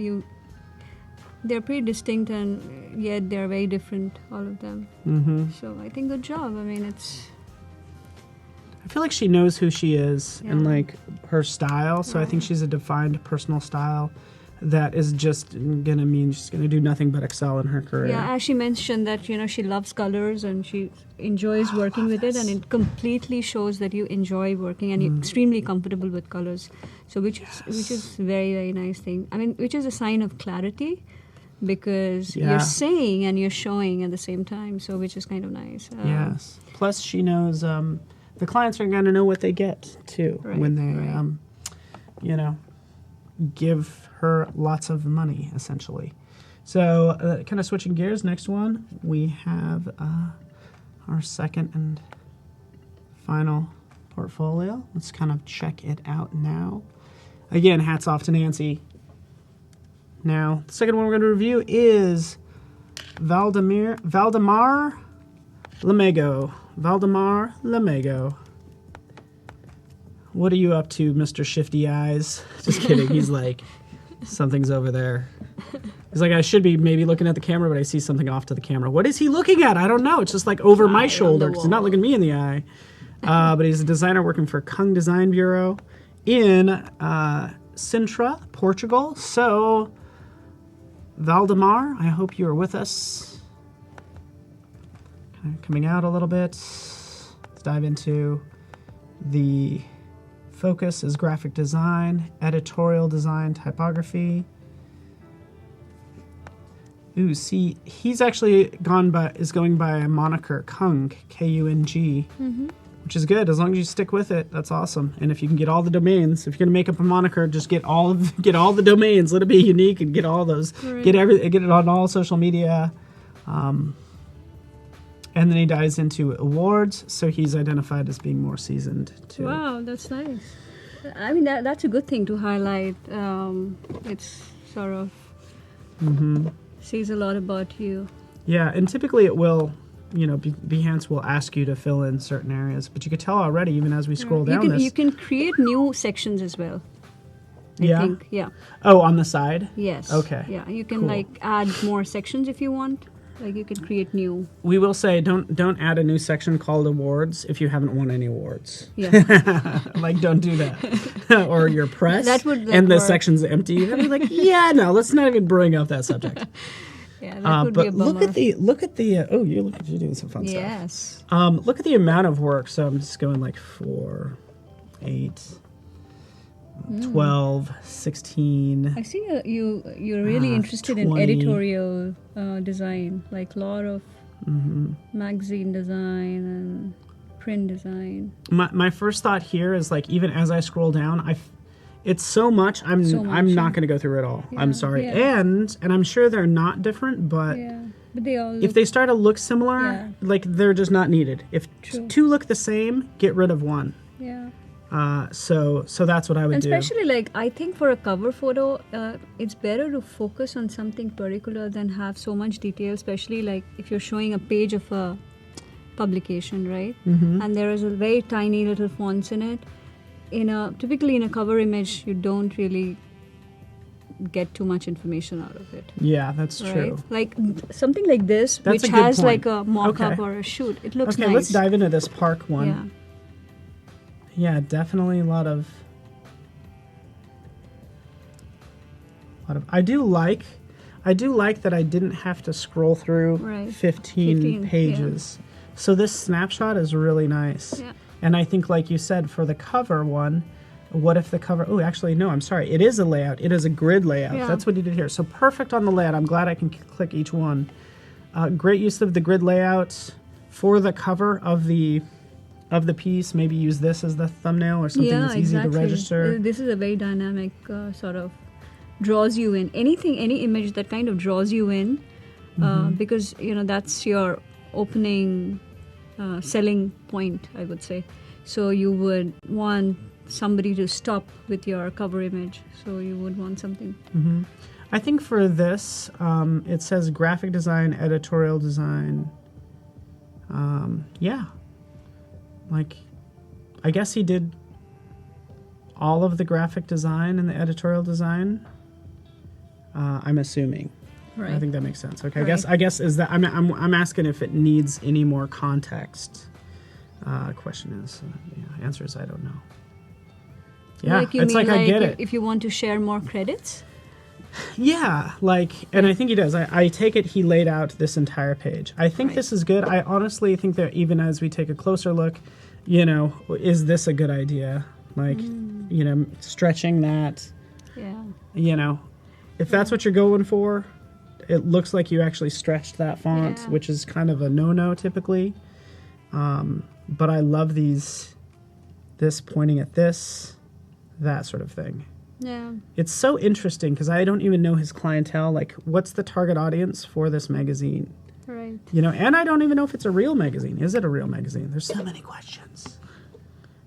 they're pretty distinct and yet they're very different, all of them. mm-hmm. So I think good job. I mean, I feel like she knows who she is and Yeah. like her style. So I think she's a defined personal style that is just gonna mean she's gonna do nothing but excel in her career. yeah, as she mentioned that, you know, she loves colors and she enjoys working with it, and it completely shows that you enjoy working and you're extremely comfortable with colors. So which is very, very nice thing. I mean, which is a sign of clarity, because Yeah. you're saying and you're showing at the same time, so which is kind of nice. Yes. Plus, she knows the clients are going to know what they get too Right, when they, right. you know, give her lots of money essentially. So, kind of switching gears. Next one, we have our second and final portfolio. Let's kind of check it out now. Again, hats off to Nancy. Now, the second one we're going to review is Valdemar Lamego. Valdemar Lamego. What are you up to, Mr. Shifty Eyes? Just kidding. He's like, something's over there. He's like, I should be maybe looking at the camera, but I see something off to the camera. What is he looking at? I don't know. It's just like over my shoulder because he's not looking me in the eye. But he's a designer working for Kung Design Bureau in Sintra, Portugal. So, Valdemar, I hope you are with us. Kind of coming out a little bit. Let's dive into the focus is graphic design, editorial design, typography. Ooh, see, he's actually going by a moniker, Kung, K-U-N-G, which is good. As long as you stick with it, that's awesome. And if you can get all the domains, if you're gonna make up a moniker, just get all the domains. Let it be unique and get all those. Right. Get it on all social media. And then he dives into awards, so he's identified as being more seasoned too. Wow, that's nice. I mean, that's a good thing to highlight. It's sort of says a lot about you. Yeah, and typically it will, you know, Behance will ask you to fill in certain areas, but you could tell already, even as we scroll down You can create new sections as well. I Yeah? think, yeah. Oh, on the side? Yes. Okay, Yeah, you can cool. like add more sections if you want. Like you can create new. We will say don't add a new section called awards if you haven't won any awards. Yeah. Like, don't do that. Or your press That would and the work. section's empty. You'd be like, yeah, no, let's not even bring up that subject. Yeah, that would be a But bummer. look at the you're doing some fun stuff. Yes. Look at the amount of work. So I'm just going like 4, 8, 12, 16. I see you're really interested 20. in editorial design, like a lot of magazine design and print design. My first thought here is like, even as I scroll down, it's so much. I'm So much, not yeah. going to go through it all. Yeah, I'm sorry. yeah. And I'm sure they're not different, but Yeah, but they all if look, they start to look similar, Yeah. like they're just not needed. If True. two look the same, get rid of one. yeah. So that's what I would And do. especially like I think for a cover photo, it's better to focus on something particular than have so much detail. Especially like if you're showing a page of a publication, right? Mm-hmm. And there is a very tiny little fonts in it. typically in a cover image, you don't really get too much information out of it. Yeah, that's true. Right? Like something like this, That's which a good has point. like a mock-up Okay. or a shoot. It looks Okay, nice. let's dive into this park one. Yeah. Yeah, definitely a lot of. I do like that I didn't have to scroll through Right. 15 15, pages. So this snapshot is really nice. Yeah. And I think, like you said, for the cover one, what if the cover... Oh, actually, no, I'm sorry. It is a layout. It is a grid layout. Yeah. That's what he did here. So perfect on the layout. I'm glad I can click each one. Great use of the grid layouts for the cover of the piece. Maybe use this as the thumbnail or something that's easy to register. This is a very dynamic sort of draws you in. Any image that kind of draws you in, because that's your opening selling point, I would say. So you would want somebody to stop with your cover image. So you would want something. Mm-hmm. I think for this, it says graphic design, editorial design. Yeah. Like, I guess he did all of the graphic design and the editorial design. I'm assuming. Right. I think that makes sense. Okay. Right. I guess is that I'm asking if it needs any more context. Question is, answer is I don't know. Yeah, Like you it's mean like I get it. if you want to share more credits. Yeah, and I think he does. I take it he laid out this entire page. I think this is good. I honestly think that even as we take a closer look, is this a good idea? Like, stretching that, Yeah. if that's what you're going for, it looks like you actually stretched that font, Yeah. which is kind of a no-no typically. But I love this pointing at this, that sort of thing. Yeah. It's so interesting because I don't even know his clientele. Like, what's the target audience for this magazine? Right. And I don't even know if it's a real magazine. Is it a real magazine? There's so many questions.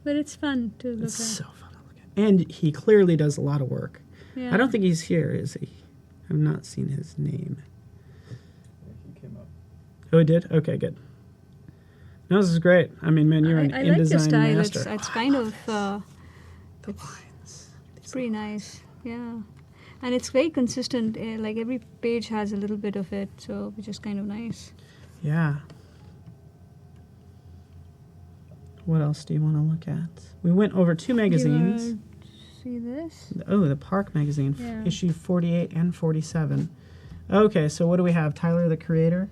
But it's fun to look It's at. so fun to look at. And he clearly does a lot of work. Yeah. I don't think he's here, is he? I've not seen his name. He came up. Oh, he did? Okay, good. No, this is great. I mean, man, you're an I like the InDesign style. master. It's kind of the lines. it's pretty nice. Yeah. And it's very consistent. Like every page has a little bit of it, so which is kind of nice. Yeah. What else do you want to look at? We went over 2 magazines. You see this? Oh, the Park magazine, Yeah. issue 48 and 47. Okay, so what do we have? Tyler the Creator?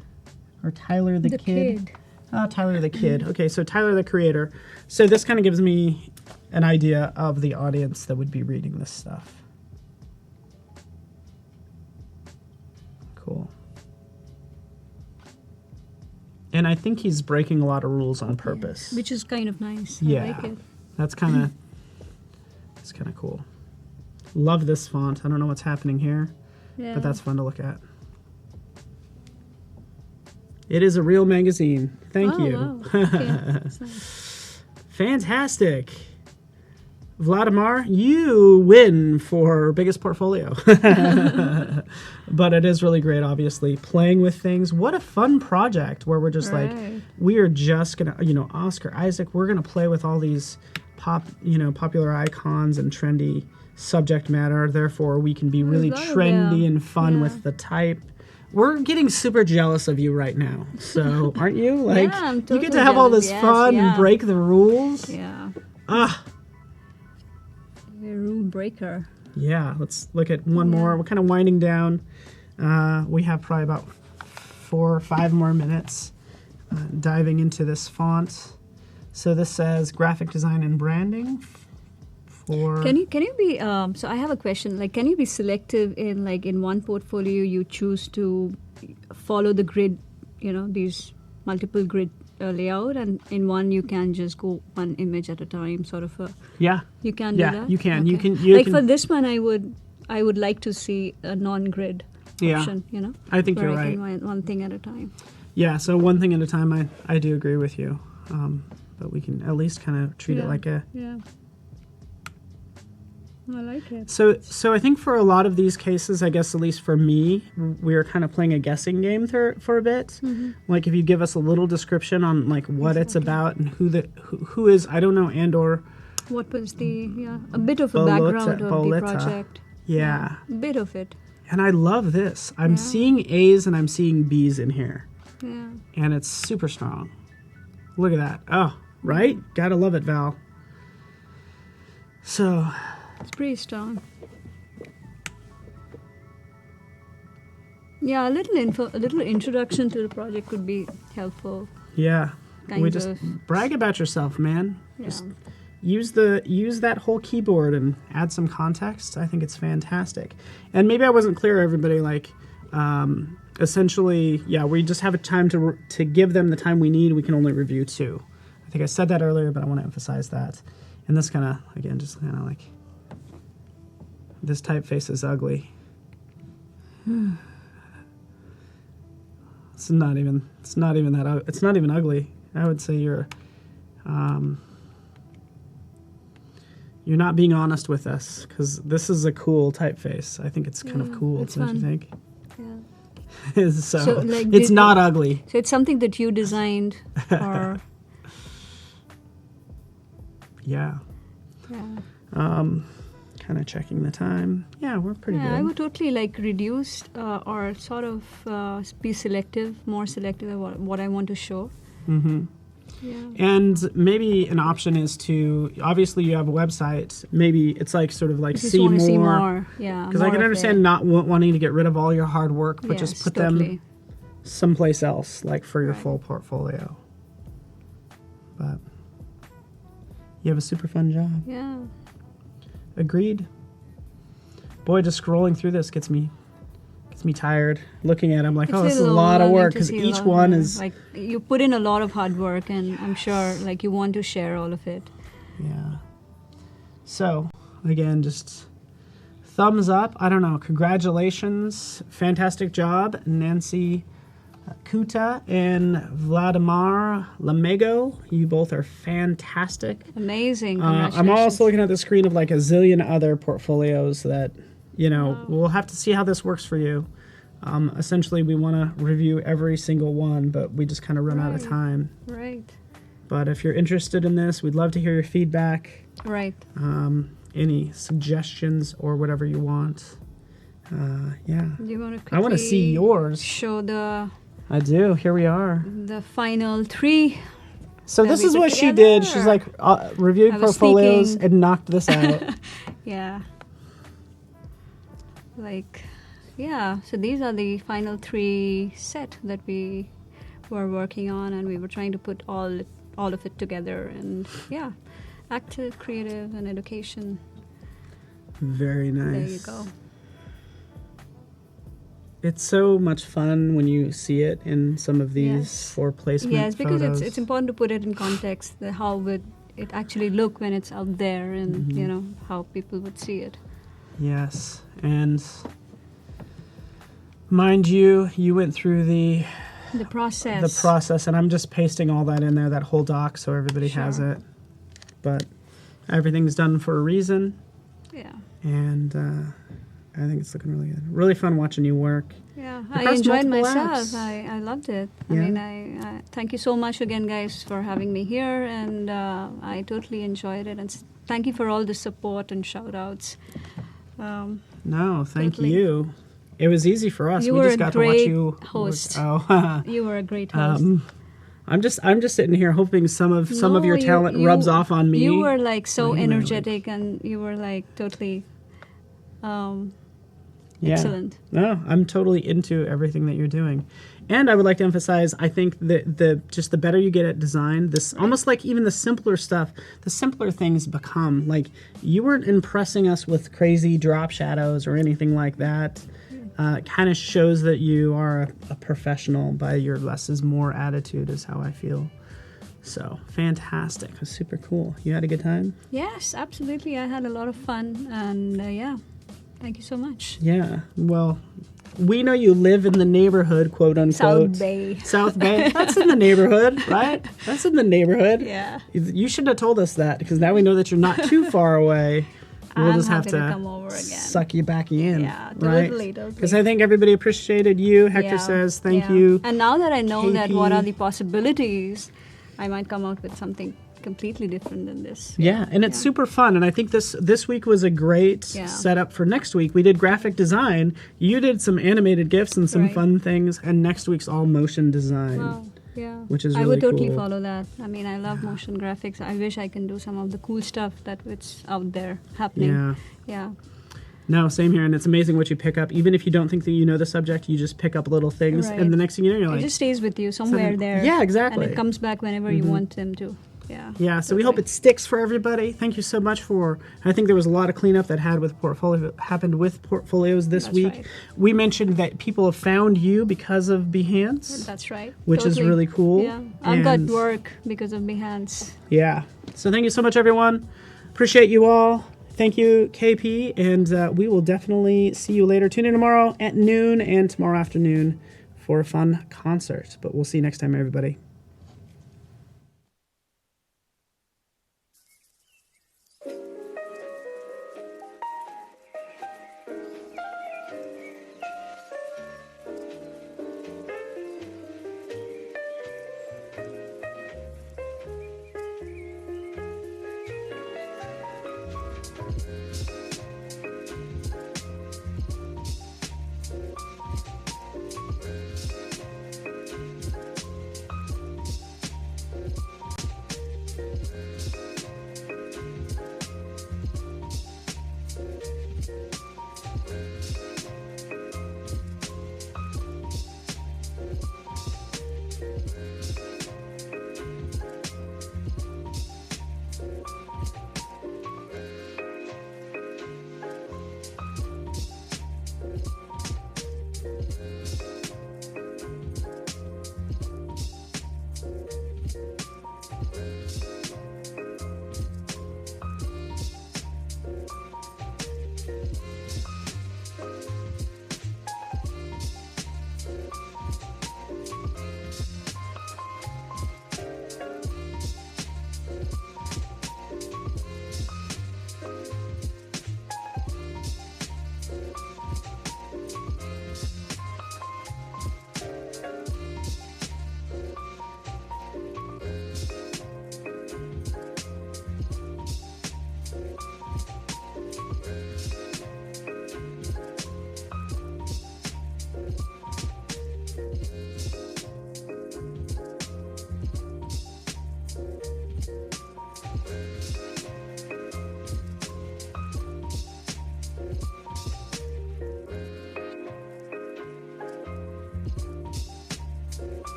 Or Tyler the Kid? Oh, Tyler the Kid. Okay, so Tyler the Creator. So this kind of gives me an idea of the audience that would be reading this stuff. Cool. And I think he's breaking a lot of rules on purpose. Which is kind of nice. Yeah. I like it. That's kind of cool. Love this font. I don't know what's happening here, Yeah. but that's fun to look at. It is a real magazine. Thank you. Wow. Okay. That's nice. Fantastic. Vladimir, you win for biggest portfolio. But it is really great, obviously. Playing with things. What a fun project where we're just like, Right. we are just going to, Oscar Isaac, we're going to play with all these popular icons and trendy subject matter. Therefore, we can be really lot of trendy them. and fun Yeah. with the type. We're getting super jealous of you right now. So, aren't you? Like, Yeah, I'm you get totally to have all jealous. this Yes, fun and yeah. break the rules. Yeah. Ah, A rule breaker. yeah. Let's look at one more. We're kind of winding down. We have probably about 4 or 5 more minutes diving into this font. So this says graphic design and branding. Can you be so I have a question, like can you be selective in one portfolio you choose to follow the grid, these multiple grid layout, and in one you can just go one image at a time, sort of Yeah. you can Yeah, do that? you can. You Okay. can- you like can- for this one I would like to see a non-grid Yeah. option, I think where you're I right. can write one thing at a time. Yeah, so one thing at a time, I do agree with you. But we can at least kind of treat it like a... Yeah. I like it. So I think for a lot of these cases, I guess at least for me, we are kind of playing a guessing game for a bit. Mm-hmm. Like if you give us a little description on like what it's about and who is, I don't know, and or What was a bit of a background of the Boleta. project. Yeah. A bit of it. And I love this. I'm Yeah. seeing A's and I'm seeing B's in here. Yeah. And it's super strong. Look at that. Oh, right? Gotta love it, Val. So, It's pretty strong. Yeah, a little introduction to the project could be helpful. yeah. Kind we just of. brag about yourself, man. Yeah. Just use that whole keyboard and add some context. I think it's fantastic. And maybe I wasn't clear, everybody. Like, essentially, yeah, we just have a time to give them the time we need. We can only review 2. I think I said that earlier, but I want to emphasize that. And this kind of, again, just kind of like, this typeface is ugly. It's not even ugly. I would say you're not being honest with us, because this is a cool typeface. I think it's kind of cool, it's don't you fun. think? Yeah. So like, it's not ugly. So it's something that you designed, or Yeah. Kind of checking the time. Yeah, we're pretty I good. would totally like reduce or sort of be more selective about what I want to show. Mm-hmm. Yeah. And maybe an option is to, obviously you have a website, maybe it's like sort of like If you see want to more. see more, yeah. Because I more can of understand it. not wanting to get rid of all your hard work, but just Yes, put totally. them someplace else, like for your Right. full portfolio. But you have a super fun job. Yeah. Agreed. Boy, just scrolling through this gets me tired. Looking at it, I'm like, It's oh, this is a little lot of overwhelming work, to because see a each lot, one yeah. is, like you put in a lot of hard work, and I'm sure like you want to share all of it. yeah. So, again, just thumbs up. I don't know. Congratulations. Fantastic job, Nancy Kuta and Vladimir Lamego. You both are fantastic. Amazing. I'm Congratulations. also looking at the screen of like a zillion other portfolios that, we'll have to see how this works for you. Essentially, we want to review every single one, but we just kind of run out of Right. time. Right. But if you're interested in this, we'd love to hear your feedback, Right. any suggestions or whatever you want. Yeah. You want to I want to see yours. show the I do. Here we are. final 3. So that this we is put what she together. did. She's like reviewed I was portfolios thinking- and knocked this out. Yeah. So these are the final 3 set that we were working on, and we were trying to put all of it together, and active, creative, and education. Very nice. There you go. It's so much fun when you see it in some of these Yes. for placement Yes, because photos. it's important to put it in context, how would it actually look when it's out there, and Mm-hmm. how people would see it. Yes, and mind you, you went through the process, and I'm just pasting all that in there, that whole doc, so everybody has Sure. it. But everything's done for a reason, Yeah. and I think it's looking really good. Really fun watching you work. Yeah, Across I enjoyed multiple myself. apps. I loved it. Yeah. I mean, I thank you so much again, guys, for having me here, and I totally enjoyed it. And thank you for all the support and shout outs. No, thank Totally. you. It was easy for us. You We were just a got to watch great you. host. Oh, You were a great host. I'm just sitting here hoping some of your No, talent rubs off on me. You were like so Like, energetic, and you were like totally Yeah. excellent. No, I'm totally into everything that you're doing. And I would like to emphasize, I think that the better you get at design, this almost like even the simpler stuff, the simpler things become. Like, you weren't impressing us with crazy drop shadows or anything like that. It kind of shows that you are a professional by your less is more attitude, is how I feel. So, fantastic. It was super cool. You had a good time? Yes, absolutely. I had a lot of fun, and thank you so much. Yeah. Well, we know you live in the neighborhood, quote unquote. South Bay. South Bay. That's in the neighborhood, right? That's in the neighborhood. Yeah. You should have told us that, because now we know that you're not too far away. We'll I'm just have happy to to come over again. suck you back in. Yeah, right? totally. Because I think everybody appreciated you. Hector says thank you. And now that I know that what KP. are the possibilities, I might come out with something completely different than this. Yeah, and it's super fun. And I think this week was a great setup for next week. We did graphic design. You did some animated GIFs and some fun things. And next week's all motion design. Wow. Yeah, which is really I would totally cool. follow that. I mean, I love motion graphics. I wish I can do some of the cool stuff that's out there happening. Yeah. Yeah. No, same here. And it's amazing what you pick up. Even if you don't think that you know the subject, you just pick up little things. Right. And the next thing you know, you're It like... just stays with you somewhere there. Yeah, exactly. And it comes back whenever you want them to. Yeah. Yeah, so we hope it sticks for everybody. Thank you so much for... I think there was a lot of cleanup that happened with portfolios this week. Right. We mentioned that people have found you because of Behance. That's right. Which is really cool. Yeah. I've got work because of Behance. Yeah. So thank you so much, everyone. Appreciate you all. Thank you, KP. And we will definitely see you later. Tune in tomorrow at noon and tomorrow afternoon for a fun concert. But we'll see you next time, everybody.